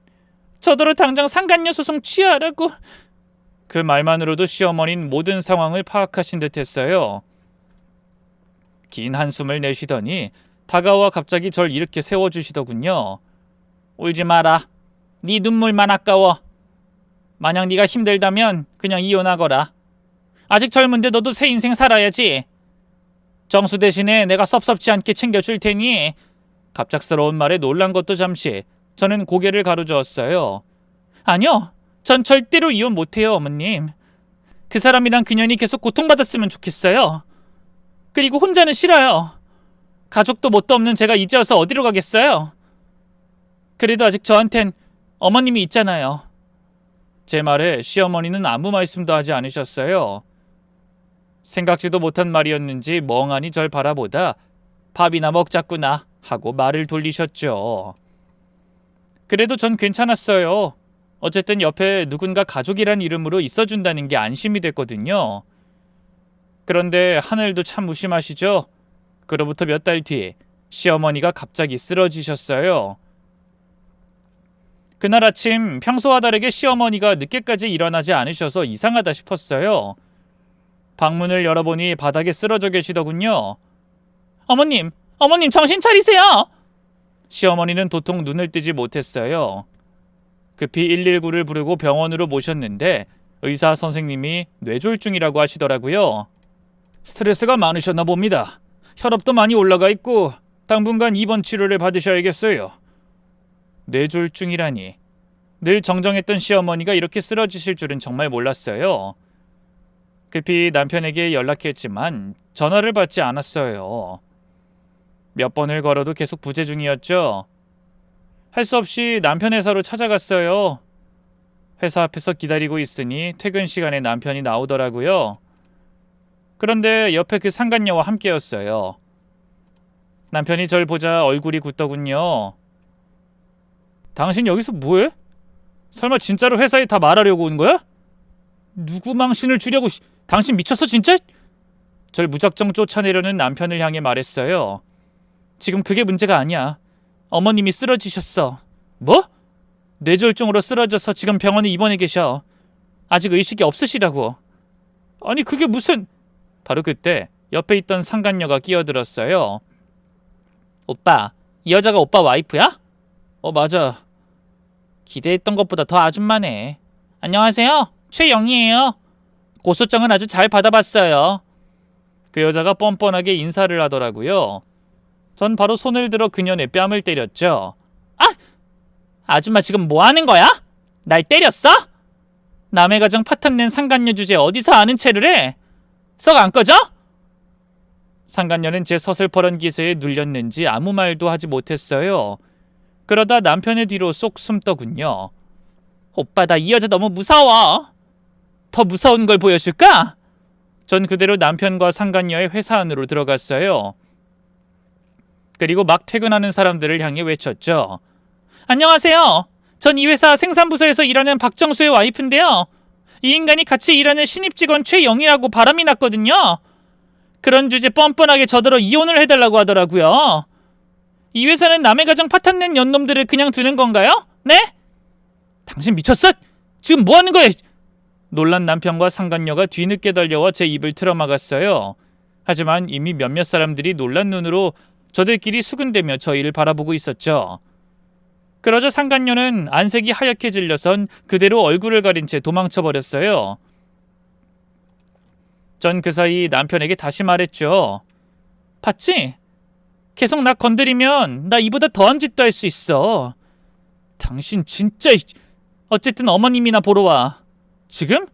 저더러 당장 상간녀 소송 취하라고. 그 말만으로도 시어머니는 모든 상황을 파악하신 듯했어요. 긴 한숨을 내쉬더니 다가와 갑자기 절 이렇게 세워주시더군요. 울지 마라. 네 눈물만 아까워. 만약 네가 힘들다면 그냥 이혼하거라. 아직 젊은데 너도 새 인생 살아야지. 정수 대신에 내가 섭섭지 않게 챙겨줄 테니. 갑작스러운 말에 놀란 것도 잠시 저는 고개를 가로저었어요. 아니요. 전 절대로 이혼 못해요, 어머님. 그 사람이랑 그년이 계속 고통받았으면 좋겠어요. 그리고 혼자는 싫어요. 가족도 뭣도 없는 제가 이제 와서 어디로 가겠어요? 그래도 아직 저한텐 어머님이 있잖아요. 제 말에 시어머니는 아무 말씀도 하지 않으셨어요. 생각지도 못한 말이었는지 멍하니 절 바라보다 밥이나 먹자꾸나 하고 말을 돌리셨죠. 그래도 전 괜찮았어요. 어쨌든 옆에 누군가 가족이란 이름으로 있어준다는 게 안심이 됐거든요. 그런데 하늘도 참 무심하시죠? 그로부터 몇 달 뒤 시어머니가 갑자기 쓰러지셨어요. 그날 아침 평소와 다르게 시어머니가 늦게까지 일어나지 않으셔서 이상하다 싶었어요. 방문을 열어보니 바닥에 쓰러져 계시더군요. 어머님 정신 차리세요. 시어머니는 도통 눈을 뜨지 못했어요. 급히 119를 부르고 병원으로 모셨는데 의사 선생님이 뇌졸중이라고 하시더라고요. 스트레스가 많으셨나 봅니다. 혈압도 많이 올라가 있고 당분간 입원 치료를 받으셔야겠어요. 뇌졸중이라니. 늘 정정했던 시어머니가 이렇게 쓰러지실 줄은 정말 몰랐어요. 급히 남편에게 연락했지만 전화를 받지 않았어요. 몇 번을 걸어도 계속 부재 중이었죠. 할 수 없이 남편 회사로 찾아갔어요. 회사 앞에서 기다리고 있으니 퇴근 시간에 남편이 나오더라고요. 그런데 옆에 그 상간녀와 함께였어요. 남편이 절 보자 얼굴이 굳더군요. 당신 여기서 뭐해? 설마 진짜로 회사에 다 말하려고 온 거야? 누구 망신을 주려고. 당신 미쳤어 진짜? 절 무작정 쫓아내려는 남편을 향해 말했어요. 지금 그게 문제가 아니야. 어머님이 쓰러지셨어. 뭐? 뇌졸중으로 쓰러져서 지금 병원에 입원해 계셔. 아직 의식이 없으시다고. 아니 그게 무슨. 바로 그때 옆에 있던 상간녀가 끼어들었어요. 오빠, 이 여자가 오빠 와이프야? 맞아. 기대했던 것보다 더 아줌마네. 안녕하세요. 최영희예요. 고소장은 아주 잘 받아봤어요. 그 여자가 뻔뻔하게 인사를 하더라고요. 전 바로 손을 들어 그녀의 뺨을 때렸죠. 아! 아줌마 지금 뭐 하는 거야? 날 때렸어? 남의 가정 파탄낸 상간녀 주제 어디서 아는 체를 해? 썩 안 꺼져? 상간녀는 제 서슬퍼런 기세에 눌렸는지 아무 말도 하지 못했어요. 그러다 남편의 뒤로 쏙 숨더군요. 오빠, 나 이 여자 너무 무서워. 더 무서운 걸 보여줄까? 전 그대로 남편과 상간녀의 회사 안으로 들어갔어요. 그리고 막 퇴근하는 사람들을 향해 외쳤죠. 안녕하세요. 전 이 회사 생산부서에서 일하는 박정수의 와이프인데요. 이 인간이 같이 일하는 신입 직원 최영이라고 바람이 났거든요. 그런 주제 뻔뻔하게 저더러 이혼을 해달라고 하더라고요. 이 회사는 남의 가정 파탄낸 년놈들을 그냥 두는 건가요? 네? 당신 미쳤어? 지금 뭐 하는 거야? 놀란 남편과 상간녀가 뒤늦게 달려와 제 입을 틀어막았어요. 하지만 이미 몇몇 사람들이 놀란 눈으로 저들끼리 수근대며 저희를 바라보고 있었죠. 그러자 상간녀는 안색이 하얗게 질려선 그대로 얼굴을 가린 채 도망쳐버렸어요. 전 그 사이 남편에게 다시 말했죠. 봤지? 계속 나 건드리면 나 이보다 더한 짓도 할 수 있어. 당신 진짜... 어쨌든 어머님이나 보러 와. 지금?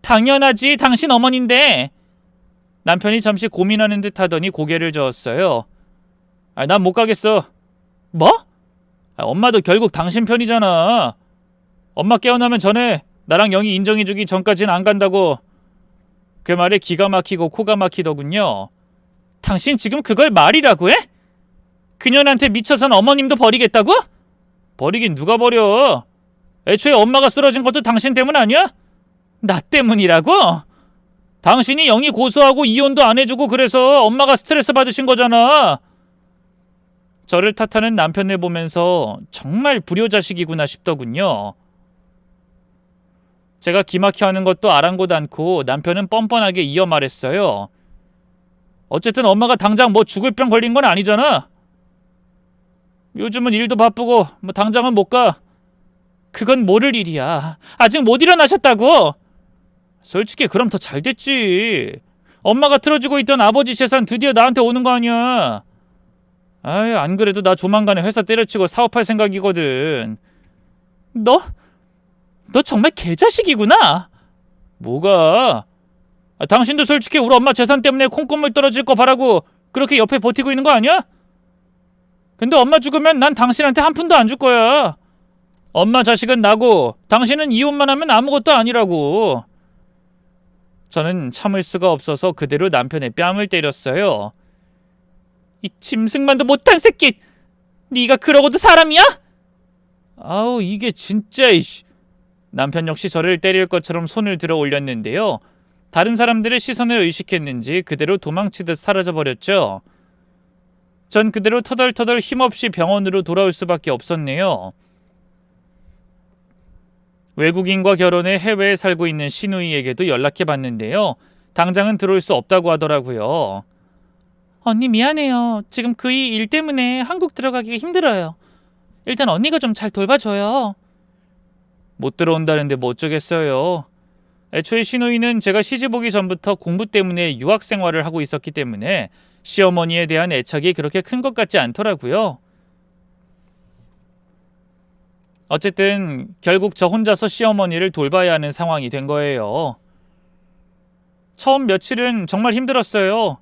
당연하지. 당신 어머니인데. 남편이 잠시 고민하는 듯 하더니 고개를 저었어요. 난 못 가겠어. 뭐? 엄마도 결국 당신 편이잖아. 엄마 깨어나면 전에 나랑 영희 인정해주기 전까진 안 간다고. 그 말에 기가 막히고 코가 막히더군요. 당신 지금 그걸 말이라고 해? 그년한테 미쳐선 어머님도 버리겠다고? 버리긴 누가 버려. 애초에 엄마가 쓰러진 것도 당신 때문 아니야? 나 때문이라고? 당신이 영희 고소하고 이혼도 안 해주고 그래서 엄마가 스트레스 받으신 거잖아. 저를 탓하는 남편을 보면서 정말 불효자식이구나 싶더군요. 제가 기막혀 하는 것도 아랑곳 않고 남편은 뻔뻔하게 이어 말했어요. 어쨌든 엄마가 당장 뭐 죽을 병 걸린 건 아니잖아. 요즘은 일도 바쁘고 뭐 당장은 못 가. 그건 모를 일이야. 아직 못 일어나셨다고. 솔직히 그럼 더 잘 됐지. 엄마가 틀어주고 있던 아버지 재산 드디어 나한테 오는 거 아니야. 아유, 안 그래도 나 조만간에 회사 때려치고 사업할 생각이거든. 너 정말 개자식이구나. 뭐가? 당신도 솔직히 우리 엄마 재산 때문에 콩고물 떨어질 거 바라고 그렇게 옆에 버티고 있는 거 아니야? 근데 엄마 죽으면 난 당신한테 한 푼도 안 줄 거야. 엄마 자식은 나고 당신은 이혼만 하면 아무것도 아니라고. 저는 참을 수가 없어서 그대로 남편의 뺨을 때렸어요. 이 짐승만도 못한 새끼! 네가 그러고도 사람이야? 아우, 이게 진짜... 남편 역시 저를 때릴 것처럼 손을 들어 올렸는데요. 다른 사람들의 시선을 의식했는지 그대로 도망치듯 사라져버렸죠. 전 그대로 터덜터덜 힘없이 병원으로 돌아올 수밖에 없었네요. 외국인과 결혼해 해외에 살고 있는 시누이에게도 연락해봤는데요. 당장은 들어올 수 없다고 하더라고요. 언니 미안해요. 지금 그이 일 때문에 한국 들어가기가 힘들어요. 일단 언니가 좀 잘 돌봐줘요. 못 들어온다는데 뭐 어쩌겠어요. 애초에 시누이는 제가 시집 오기 전부터 공부 때문에 유학 생활을 하고 있었기 때문에 시어머니에 대한 애착이 그렇게 큰 것 같지 않더라고요. 어쨌든 결국 저 혼자서 시어머니를 돌봐야 하는 상황이 된 거예요. 처음 며칠은 정말 힘들었어요.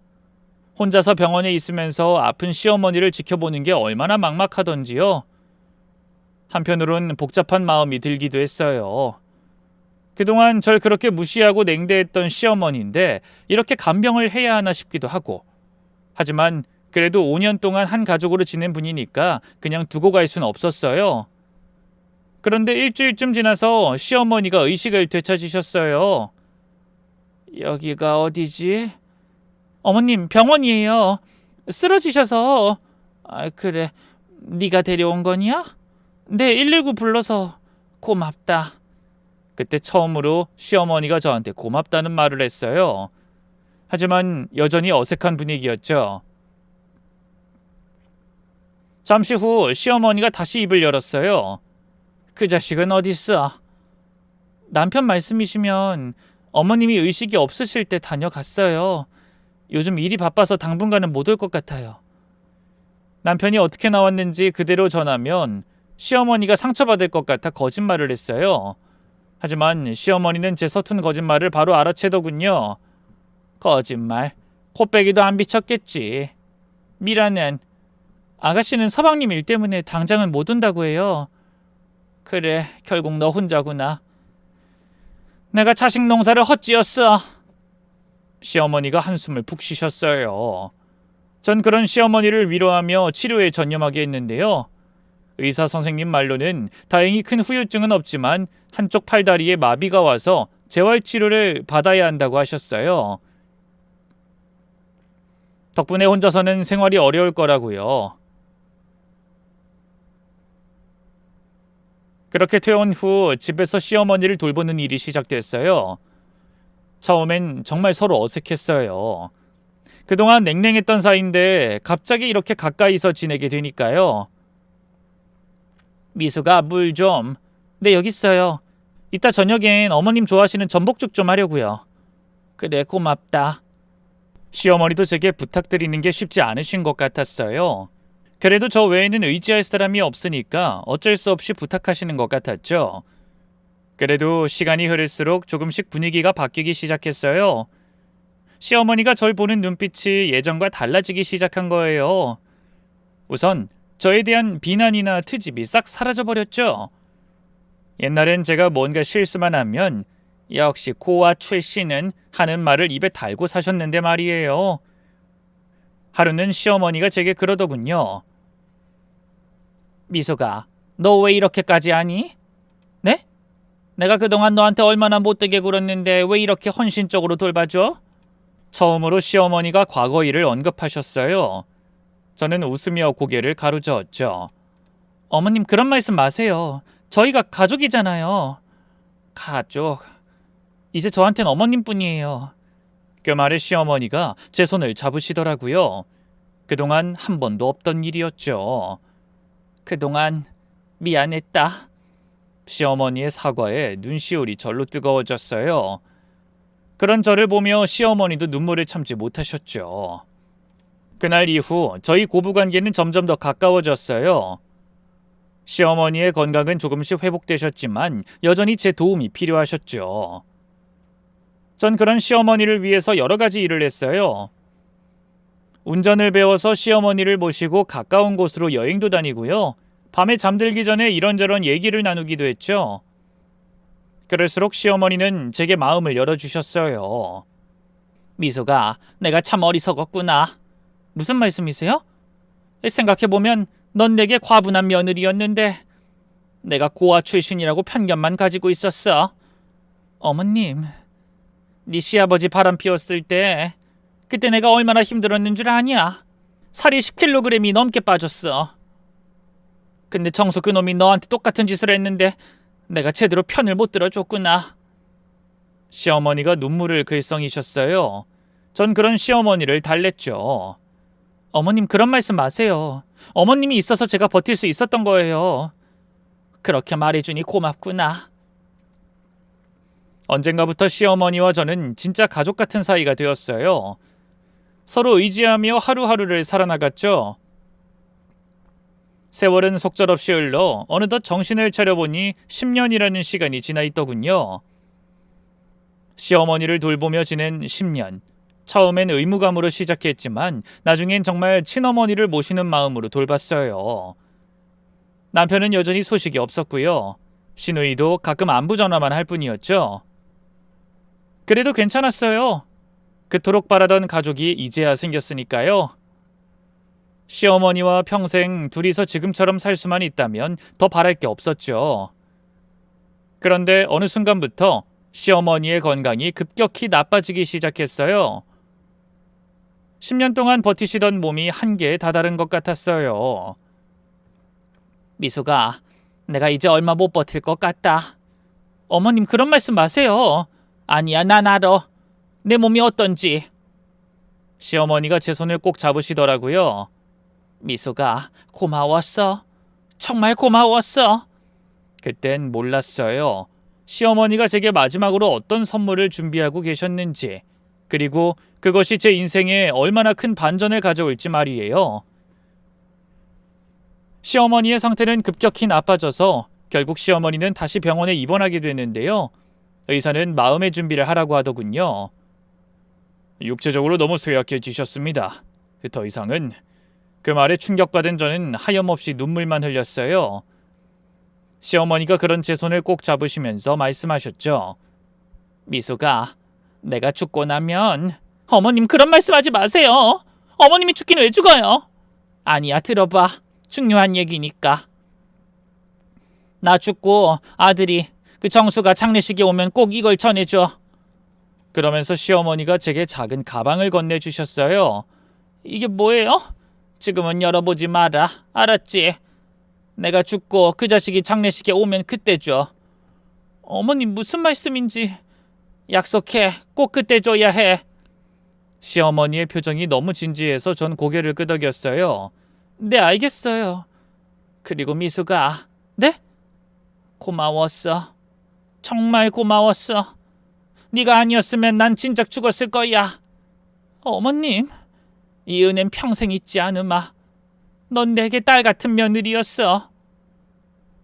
혼자서 병원에 있으면서 아픈 시어머니를 지켜보는 게 얼마나 막막하던지요. 한편으론 복잡한 마음이 들기도 했어요. 그동안 절 그렇게 무시하고 냉대했던 시어머니인데 이렇게 간병을 해야 하나 싶기도 하고. 하지만 그래도 5년 동안 한 가족으로 지낸 분이니까 그냥 두고 갈 순 없었어요. 그런데 일주일쯤 지나서 시어머니가 의식을 되찾으셨어요. 여기가 어디지? 어머님, 병원이에요. 쓰러지셔서. 그래. 네가 데려온 거냐? 네, 119 불러서 고맙다. 그때 처음으로 시어머니가 저한테 고맙다는 말을 했어요. 하지만 여전히 어색한 분위기였죠. 잠시 후 시어머니가 다시 입을 열었어요. 그 자식은 어딨어? 남편 말씀이시면 어머님이 의식이 없으실 때 다녀갔어요. 요즘 일이 바빠서 당분간은 못 올 것 같아요. 남편이 어떻게 나왔는지 그대로 전하면 시어머니가 상처받을 것 같아 거짓말을 했어요. 하지만 시어머니는 제 서툰 거짓말을 바로 알아채더군요. 거짓말. 코빼기도 안 비쳤겠지. 미라는 아가씨는 서방님 일 때문에 당장은 못 온다고 해요. 그래, 결국 너 혼자구나. 내가 자식 농사를 헛지었어. 시어머니가 한숨을 푹 쉬셨어요. 전 그런 시어머니를 위로하며 치료에 전념하게 했는데요. 의사 선생님 말로는 다행히 큰 후유증은 없지만 한쪽 팔다리에 마비가 와서 재활치료를 받아야 한다고 하셨어요. 덕분에 혼자서는 생활이 어려울 거라고요. 그렇게 퇴원 후 집에서 시어머니를 돌보는 일이 시작됐어요. 처음엔 정말 서로 어색했어요. 그동안 냉랭했던 사이인데 갑자기 이렇게 가까이서 지내게 되니까요. 미수가 물 좀. 네, 여기 있어요. 이따 저녁엔 어머님 좋아하시는 전복죽 좀 하려고요. 그래, 고맙다. 시어머니도 제게 부탁드리는 게 쉽지 않으신 것 같았어요. 그래도 저 외에는 의지할 사람이 없으니까 어쩔 수 없이 부탁하시는 것 같았죠. 그래도 시간이 흐를수록 조금씩 분위기가 바뀌기 시작했어요. 시어머니가 절 보는 눈빛이 예전과 달라지기 시작한 거예요. 우선 저에 대한 비난이나 트집이 싹 사라져버렸죠. 옛날엔 제가 뭔가 실수만 하면 역시 고아 출신은 하는 말을 입에 달고 사셨는데 말이에요. 하루는 시어머니가 제게 그러더군요. 미소가, 너 왜 이렇게까지 하니? 네? 내가 그동안 너한테 얼마나 못되게 굴었는데 왜 이렇게 헌신적으로 돌봐줘? 처음으로 시어머니가 과거 일을 언급하셨어요. 저는 웃으며 고개를 가로저었죠. 어머님, 그런 말씀 마세요. 저희가 가족이잖아요. 가족? 이제 저한텐 어머님뿐이에요. 그 말에 시어머니가 제 손을 잡으시더라고요. 그동안 한 번도 없던 일이었죠. 그동안 미안했다. 시어머니의 사과에 눈시울이 절로 뜨거워졌어요. 그런 저를 보며 시어머니도 눈물을 참지 못하셨죠. 그날 이후 저희 고부관계는 점점 더 가까워졌어요. 시어머니의 건강은 조금씩 회복되셨지만 여전히 제 도움이 필요하셨죠. 전 그런 시어머니를 위해서 여러 가지 일을 했어요. 운전을 배워서 시어머니를 모시고 가까운 곳으로 여행도 다니고요. 밤에 잠들기 전에 이런저런 얘기를 나누기도 했죠. 그럴수록 시어머니는 제게 마음을 열어주셨어요. 미소가, 내가 참 어리석었구나. 무슨 말씀이세요? 생각해보면 넌 내게 과분한 며느리였는데 내가 고아 출신이라고 편견만 가지고 있었어. 어머님, 네 시아버지 바람 피웠을 때 그때 내가 얼마나 힘들었는 줄 아냐? 살이 10kg이 넘게 빠졌어. 근데 정수 그놈이 너한테 똑같은 짓을 했는데 내가 제대로 편을 못 들어줬구나. 시어머니가 눈물을 글썽이셨어요. 전 그런 시어머니를 달랬죠. 어머님, 그런 말씀 마세요. 어머님이 있어서 제가 버틸 수 있었던 거예요. 그렇게 말해주니 고맙구나. 언젠가부터 시어머니와 저는 진짜 가족 같은 사이가 되었어요. 서로 의지하며 하루하루를 살아나갔죠. 세월은 속절없이 흘러 어느덧 정신을 차려보니 10년이라는 시간이 지나 있더군요. 시어머니를 돌보며 지낸 10년. 처음엔 의무감으로 시작했지만 나중엔 정말 친어머니를 모시는 마음으로 돌봤어요. 남편은 여전히 소식이 없었고요. 시누이도 가끔 안부 전화만 할 뿐이었죠. 그래도 괜찮았어요. 그토록 바라던 가족이 이제야 생겼으니까요. 시어머니와 평생 둘이서 지금처럼 살 수만 있다면 더 바랄 게 없었죠. 그런데 어느 순간부터 시어머니의 건강이 급격히 나빠지기 시작했어요. 10년 동안 버티시던 몸이 한계에 다다른 것 같았어요. 미수가, 내가 이제 얼마 못 버틸 것 같다. 어머님, 그런 말씀 마세요. 아니야, 난 알아. 내 몸이 어떤지. 시어머니가 제 손을 꼭 잡으시더라고요. 미수가, 고마웠어. 정말 고마웠어. 그땐 몰랐어요. 시어머니가 제게 마지막으로 어떤 선물을 준비하고 계셨는지, 그리고 그것이 제 인생에 얼마나 큰 반전을 가져올지 말이에요. 시어머니의 상태는 급격히 나빠져서 결국 시어머니는 다시 병원에 입원하게 됐는데요. 의사는 마음의 준비를 하라고 하더군요. 육체적으로 너무 쇠약해지셨습니다. 더 이상은 그 말에 충격받은 저는 하염없이 눈물만 흘렸어요. 시어머니가 그런 제 손을 꼭 잡으시면서 말씀하셨죠. 미수가, 내가 죽고 나면... 어머님, 그런 말씀하지 마세요. 어머님이 죽긴 왜 죽어요? 아니야, 들어봐. 중요한 얘기니까. 나 죽고 아들이, 그 정수가 장례식에 오면 꼭 이걸 전해줘. 그러면서 시어머니가 제게 작은 가방을 건네주셨어요. 이게 뭐예요? 지금은 열어보지 마라. 알았지? 내가 죽고 그 자식이 장례식에 오면 그때 줘. 어머님, 무슨 말씀인지. 약속해. 꼭 그때 줘야 해. 시어머니의 표정이 너무 진지해서 전 고개를 끄덕였어요. 네, 알겠어요. 그리고 미수가, 네? 고마웠어. 정말 고마웠어. 네가 아니었으면 난 진작 죽었을 거야. 어머님, 이 은혜는 평생 잊지 않으마. 넌 내게 딸 같은 며느리였어.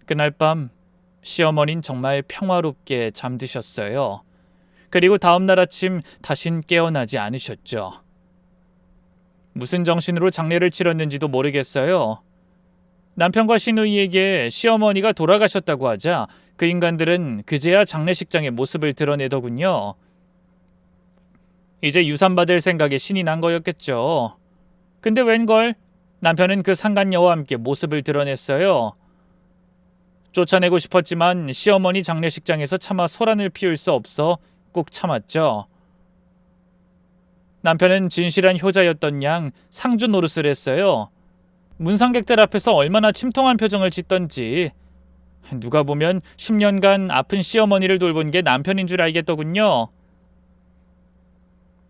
그날 밤 시어머니는 정말 평화롭게 잠드셨어요. 그리고 다음날 아침 다신 깨어나지 않으셨죠. 무슨 정신으로 장례를 치렀는지도 모르겠어요. 남편과 시누이에게 시어머니가 돌아가셨다고 하자 그 인간들은 그제야 장례식장의 모습을 드러내더군요. 이제 유산받을 생각에 신이 난 거였겠죠. 근데 웬걸 남편은 그 상간녀와 함께 모습을 드러냈어요. 쫓아내고 싶었지만 시어머니 장례식장에서 차마 소란을 피울 수 없어 꾹 참았죠. 남편은 진실한 효자였던 양 상주 노릇을 했어요. 문상객들 앞에서 얼마나 침통한 표정을 짓던지 누가 보면 10년간 아픈 시어머니를 돌본 게 남편인 줄 알겠더군요.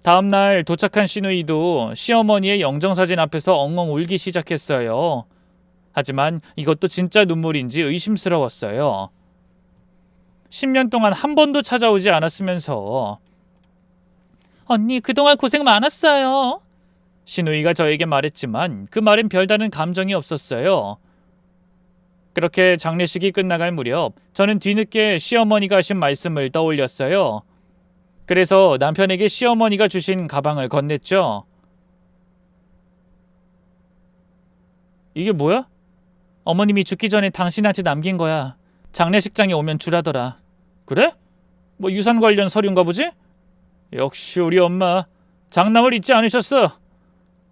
다음날 도착한 시누이도 시어머니의 영정사진 앞에서 엉엉 울기 시작했어요. 하지만 이것도 진짜 눈물인지 의심스러웠어요. 10년 동안 한 번도 찾아오지 않았으면서. 언니, 그동안 고생 많았어요. 시누이가 저에게 말했지만 그 말엔 별다른 감정이 없었어요. 그렇게 장례식이 끝나갈 무렵 저는 뒤늦게 시어머니가 하신 말씀을 떠올렸어요. 그래서 남편에게 시어머니가 주신 가방을 건넸죠. 이게 뭐야? 어머님이 죽기 전에 당신한테 남긴 거야. 장례식장에 오면 주라더라. 그래? 뭐 유산 관련 서류인가 보지? 역시 우리 엄마 장남을 잊지 않으셨어.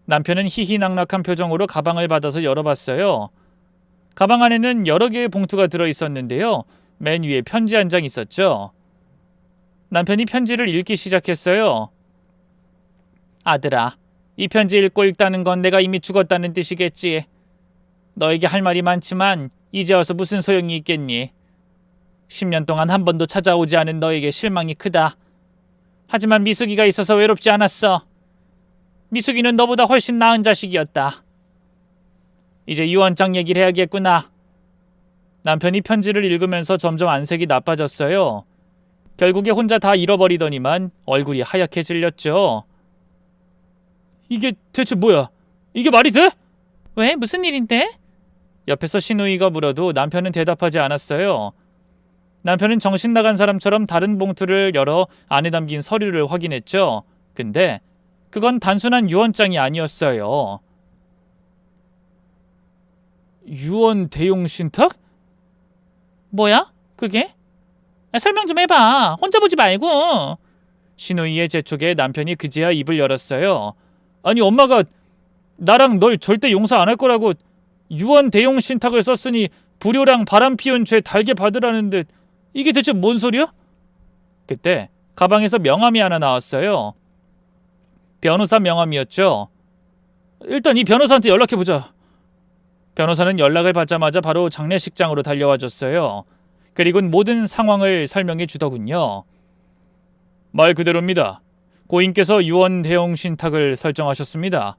남편은 희희낙낙한 표정으로 가방을 받아서 열어봤어요. 가방 안에는 여러 개의 봉투가 들어있었는데요. 맨 위에 편지 한 장 있었죠. 남편이 편지를 읽기 시작했어요. 아들아, 이 편지 읽고 읽다는 건 내가 이미 죽었다는 뜻이겠지. 너에게 할 말이 많지만 이제 와서 무슨 소용이 있겠니? 10년 동안 한 번도 찾아오지 않은 너에게 실망이 크다. 하지만 미숙이가 있어서 외롭지 않았어. 미숙이는 너보다 훨씬 나은 자식이었다. 이제 유언장 얘기를 해야겠구나. 남편이 편지를 읽으면서 점점 안색이 나빠졌어요. 결국에 혼자 다 잃어버리더니만 얼굴이 하얗게 질렸죠. 이게 대체 뭐야? 이게 말이 돼? 왜? 무슨 일인데? 옆에서 시누이가 물어도 남편은 대답하지 않았어요. 남편은 정신 나간 사람처럼 다른 봉투를 열어 안에 담긴 서류를 확인했죠. 근데 그건 단순한 유언장이 아니었어요. 유언 대용 신탁? 뭐야? 그게? 설명 좀 해봐. 혼자 보지 말고. 시누이의 재촉에 남편이 그제야 입을 열었어요. 아니, 엄마가 나랑 널 절대 용서 안 할 거라고 유언 대용 신탁을 썼으니 불효랑 바람 피운 죄 달게 받으라는데 이게 대체 뭔 소리야? 그때 가방에서 명함이 하나 나왔어요. 변호사 명함이었죠. 일단 이 변호사한테 연락해보자. 변호사는 연락을 받자마자 바로 장례식장으로 달려와 줬어요. 그리고는 모든 상황을 설명해 주더군요. 말 그대로입니다. 고인께서 유언 대용 신탁을 설정하셨습니다.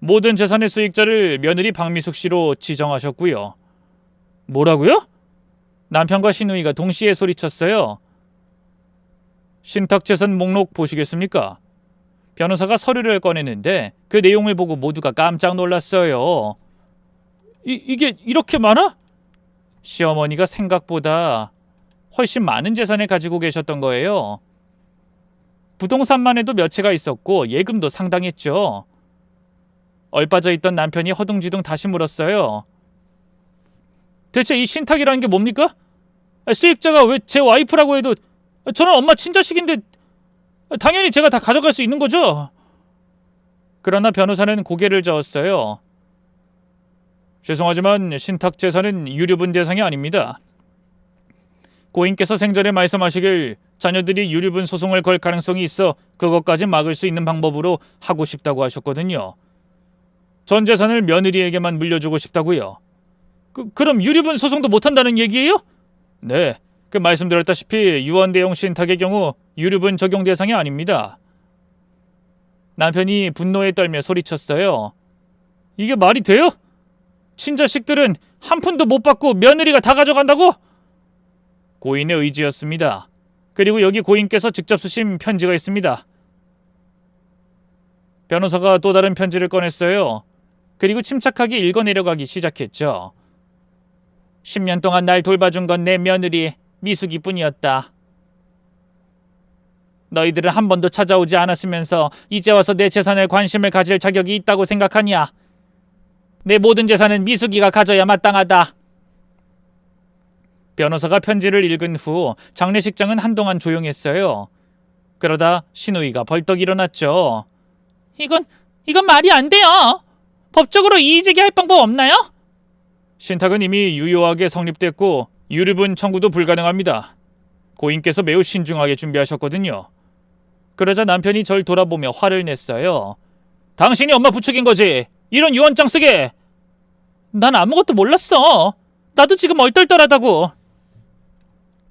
모든 재산의 수익자를 며느리 박미숙 씨로 지정하셨고요. 뭐라고요? 남편과 시누이가 동시에 소리쳤어요. 신탁재산 목록 보시겠습니까? 변호사가 서류를 꺼내는데 그 내용을 보고 모두가 깜짝 놀랐어요. 이게 이렇게 많아? 시어머니가 생각보다 훨씬 많은 재산을 가지고 계셨던 거예요. 부동산만 해도 몇 채가 있었고 예금도 상당했죠. 얼빠져 있던 남편이 허둥지둥 다시 물었어요. 대체 이 신탁이라는 게 뭡니까? 수익자가 왜 제 와이프라고 해도 저는 엄마 친자식인데 당연히 제가 다 가져갈 수 있는 거죠? 그러나 변호사는 고개를 저었어요. 죄송하지만 신탁 재산은 유류분 대상이 아닙니다. 고인께서 생전에 말씀하시길 자녀들이 유류분 소송을 걸 가능성이 있어 그것까지 막을 수 있는 방법으로 하고 싶다고 하셨거든요. 전 재산을 며느리에게만 물려주고 싶다고요. 그럼 유류분 소송도 못한다는 얘기예요? 네, 말씀드렸다시피 유언대용 신탁의 경우 유류분 적용 대상이 아닙니다. 남편이 분노에 떨며 소리쳤어요. 이게 말이 돼요? 친자식들은 한 푼도 못 받고 며느리가 다 가져간다고? 고인의 의지였습니다. 그리고 여기 고인께서 직접 쓰신 편지가 있습니다. 변호사가 또 다른 편지를 꺼냈어요. 그리고 침착하게 읽어내려가기 시작했죠. 10년 동안 날 돌봐준 건 내 며느리 미숙이뿐이었다. 너희들은 한 번도 찾아오지 않았으면서 이제 와서 내 재산에 관심을 가질 자격이 있다고 생각하냐? 내 모든 재산은 미숙이가 가져야 마땅하다. 변호사가 편지를 읽은 후 장례식장은 한동안 조용했어요. 그러다 신우이가 벌떡 일어났죠. 이건 말이 안 돼요. 법적으로 이의제기할 방법 없나요? 신탁은 이미 유효하게 성립됐고 유류분 청구도 불가능합니다. 고인께서 매우 신중하게 준비하셨거든요. 그러자 남편이 절 돌아보며 화를 냈어요. 당신이 엄마 부축인 거지? 이런 유언장 쓰게! 난 아무것도 몰랐어. 나도 지금 얼떨떨하다고.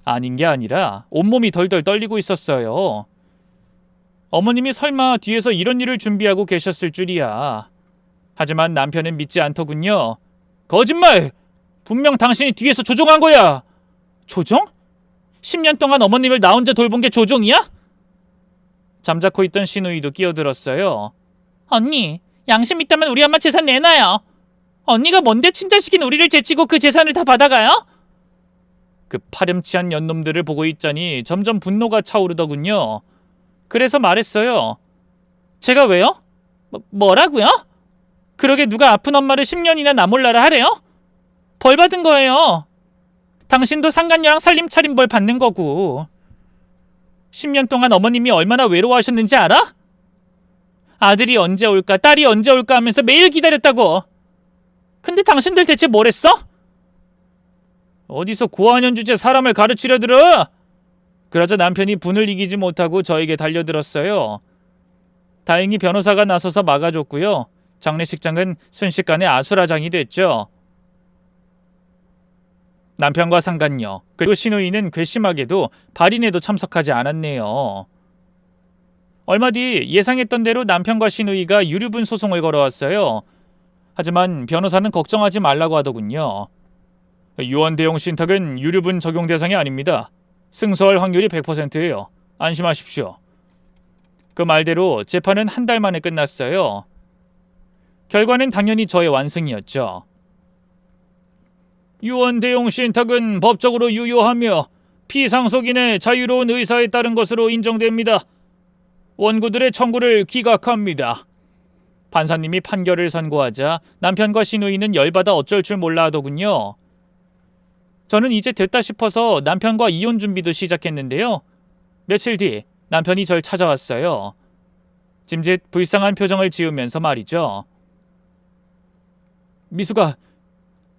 아닌 게 아니라 온몸이 덜덜 떨리고 있었어요. 어머님이 설마 뒤에서 이런 일을 준비하고 계셨을 줄이야. 하지만 남편은 믿지 않더군요. 거짓말! 분명 당신이 뒤에서 조종한 거야. 조종? 10년 동안 어머님을 나 혼자 돌본 게 조종이야? 잠자코 있던 신우이도 끼어들었어요. 언니, 양심 있다면 우리 엄마 재산 내놔요. 언니가 뭔데 친자식인 우리를 제치고 그 재산을 다 받아가요? 그 파렴치한 년놈들을 보고 있자니 점점 분노가 차오르더군요. 그래서 말했어요. 제가 왜요? 뭐라고요? 그러게 누가 아픈 엄마를 10년이나 나 몰라라 하래요? 벌 받은 거예요. 당신도 상간녀랑 살림 차림 벌 받는 거고. 10년 동안 어머님이 얼마나 외로워하셨는지 알아? 아들이 언제 올까 딸이 언제 올까 하면서 매일 기다렸다고. 근데 당신들 대체 뭘 했어? 어디서 고아년 주제 사람을 가르치려 들어? 그러자 남편이 분을 이기지 못하고 저에게 달려들었어요. 다행히 변호사가 나서서 막아줬고요. 장례식장은 순식간에 아수라장이 됐죠. 남편과 상간녀 그리고 신우이는 괘씸하게도 발인에도 참석하지 않았네요. 얼마 뒤 예상했던 대로 남편과 신우이가 유류분 소송을 걸어왔어요. 하지만 변호사는 걱정하지 말라고 하더군요. 유언대용 신탁은 유류분 적용 대상이 아닙니다. 승소할 확률이 100%예요. 안심하십시오. 그 말대로 재판은 한 달 만에 끝났어요. 결과는 당연히 저의 완승이었죠. 유언대용 신탁은 법적으로 유효하며 피상속인의 자유로운 의사에 따른 것으로 인정됩니다. 원고들의 청구를 기각합니다. 판사님이 판결을 선고하자 남편과 신우이는 열받아 어쩔 줄 몰라 하더군요. 저는 이제 됐다 싶어서 남편과 이혼 준비도 시작했는데요. 며칠 뒤 남편이 절 찾아왔어요. 짐짓 불쌍한 표정을 지으면서 말이죠. 미숙아,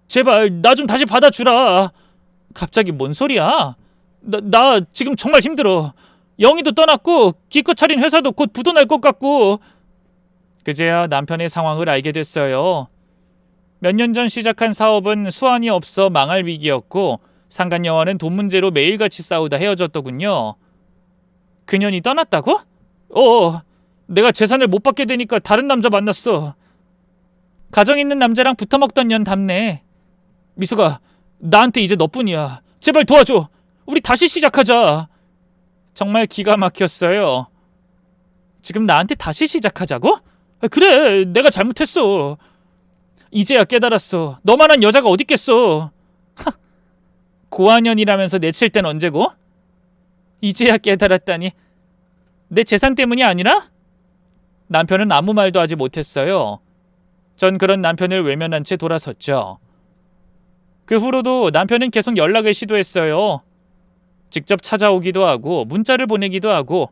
제발 나 좀 다시 받아주라. 갑자기 뭔 소리야? 나 지금 정말 힘들어. 영희도 떠났고 기껏 차린 회사도 곧 부도 날 것 같고. 그제야 남편의 상황을 알게 됐어요. 몇 년 전 시작한 사업은 수완이 없어 망할 위기였고 상간녀와는 돈 문제로 매일같이 싸우다 헤어졌더군요. 그년이 떠났다고? 내가 재산을 못 받게 되니까 다른 남자 만났어. 가정 있는 남자랑 붙어먹던 년 답네. 미숙아, 나한테 이제 너뿐이야. 제발 도와줘. 우리 다시 시작하자. 정말 기가 막혔어요. 지금 나한테 다시 시작하자고? 그래, 내가 잘못했어. 이제야 깨달았어. 너만한 여자가 어딨겠어. 고아년이라면서 내칠 땐 언제고? 이제야 깨달았다니. 내 재산 때문이 아니라? 남편은 아무 말도 하지 못했어요. 전 그런 남편을 외면한 채 돌아섰죠. 그 후로도 남편은 계속 연락을 시도했어요. 직접 찾아오기도 하고 문자를 보내기도 하고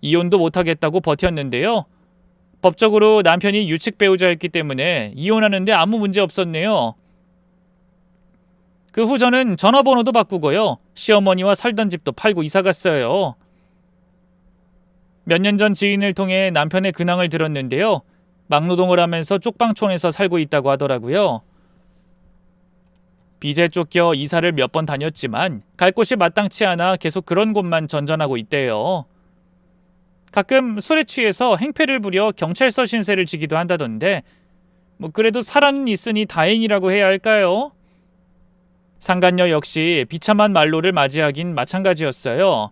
이혼도 못하겠다고 버텼는데요. 법적으로 남편이 유책 배우자였기 때문에 이혼하는데 아무 문제 없었네요. 그 후 저는 전화번호도 바꾸고요. 시어머니와 살던 집도 팔고 이사갔어요. 몇 년 전 지인을 통해 남편의 근황을 들었는데요. 막노동을 하면서 쪽방촌에서 살고 있다고 하더라고요. 빚에 쫓겨 이사를 몇 번 다녔지만 갈 곳이 마땅치 않아 계속 그런 곳만 전전하고 있대요. 가끔 술에 취해서 행패를 부려 경찰서 신세를 지기도 한다던데 그래도 살아는 있으니 다행이라고 해야 할까요? 상간녀 역시 비참한 말로를 맞이하긴 마찬가지였어요.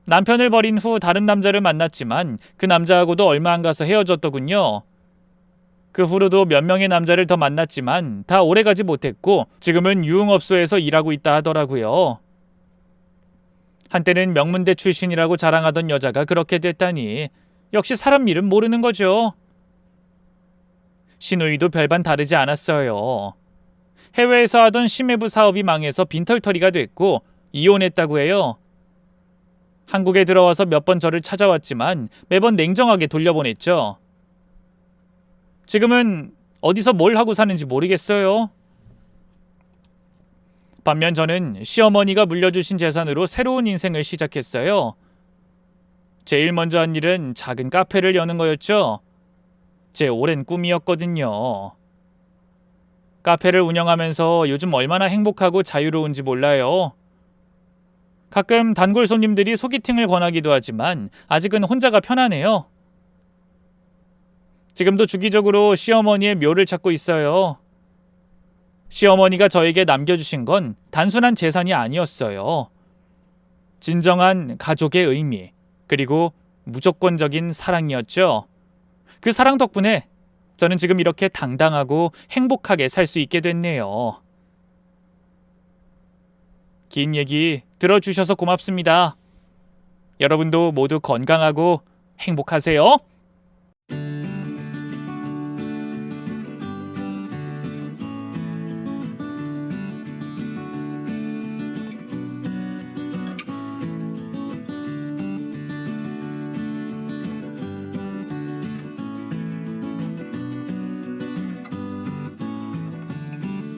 남편을 버린 후 다른 남자를 만났지만 그 남자하고도 얼마 안 가서 헤어졌더군요. 그 후로도 몇 명의 남자를 더 만났지만 다 오래가지 못했고 지금은 유흥업소에서 일하고 있다 하더라고요. 한때는 명문대 출신이라고 자랑하던 여자가 그렇게 됐다니 역시 사람 일은 모르는 거죠. 시누이도 별반 다르지 않았어요. 해외에서 하던 심해부 사업이 망해서 빈털터리가 됐고 이혼했다고 해요. 한국에 들어와서 몇 번 저를 찾아왔지만 매번 냉정하게 돌려보냈죠. 지금은 어디서 뭘 하고 사는지 모르겠어요. 반면 저는 시어머니가 물려주신 재산으로 새로운 인생을 시작했어요. 제일 먼저 한 일은 작은 카페를 여는 거였죠. 제 오랜 꿈이었거든요. 카페를 운영하면서 요즘 얼마나 행복하고 자유로운지 몰라요. 가끔 단골 손님들이 소개팅을 권하기도 하지만 아직은 혼자가 편하네요. 지금도 주기적으로 시어머니의 묘를 찾고 있어요. 시어머니가 저에게 남겨주신 건 단순한 재산이 아니었어요. 진정한 가족의 의미, 그리고 무조건적인 사랑이었죠. 그 사랑 덕분에 저는 지금 이렇게 당당하고 행복하게 살 수 있게 됐네요. 긴 얘기 들어주셔서 고맙습니다. 여러분도 모두 건강하고 행복하세요.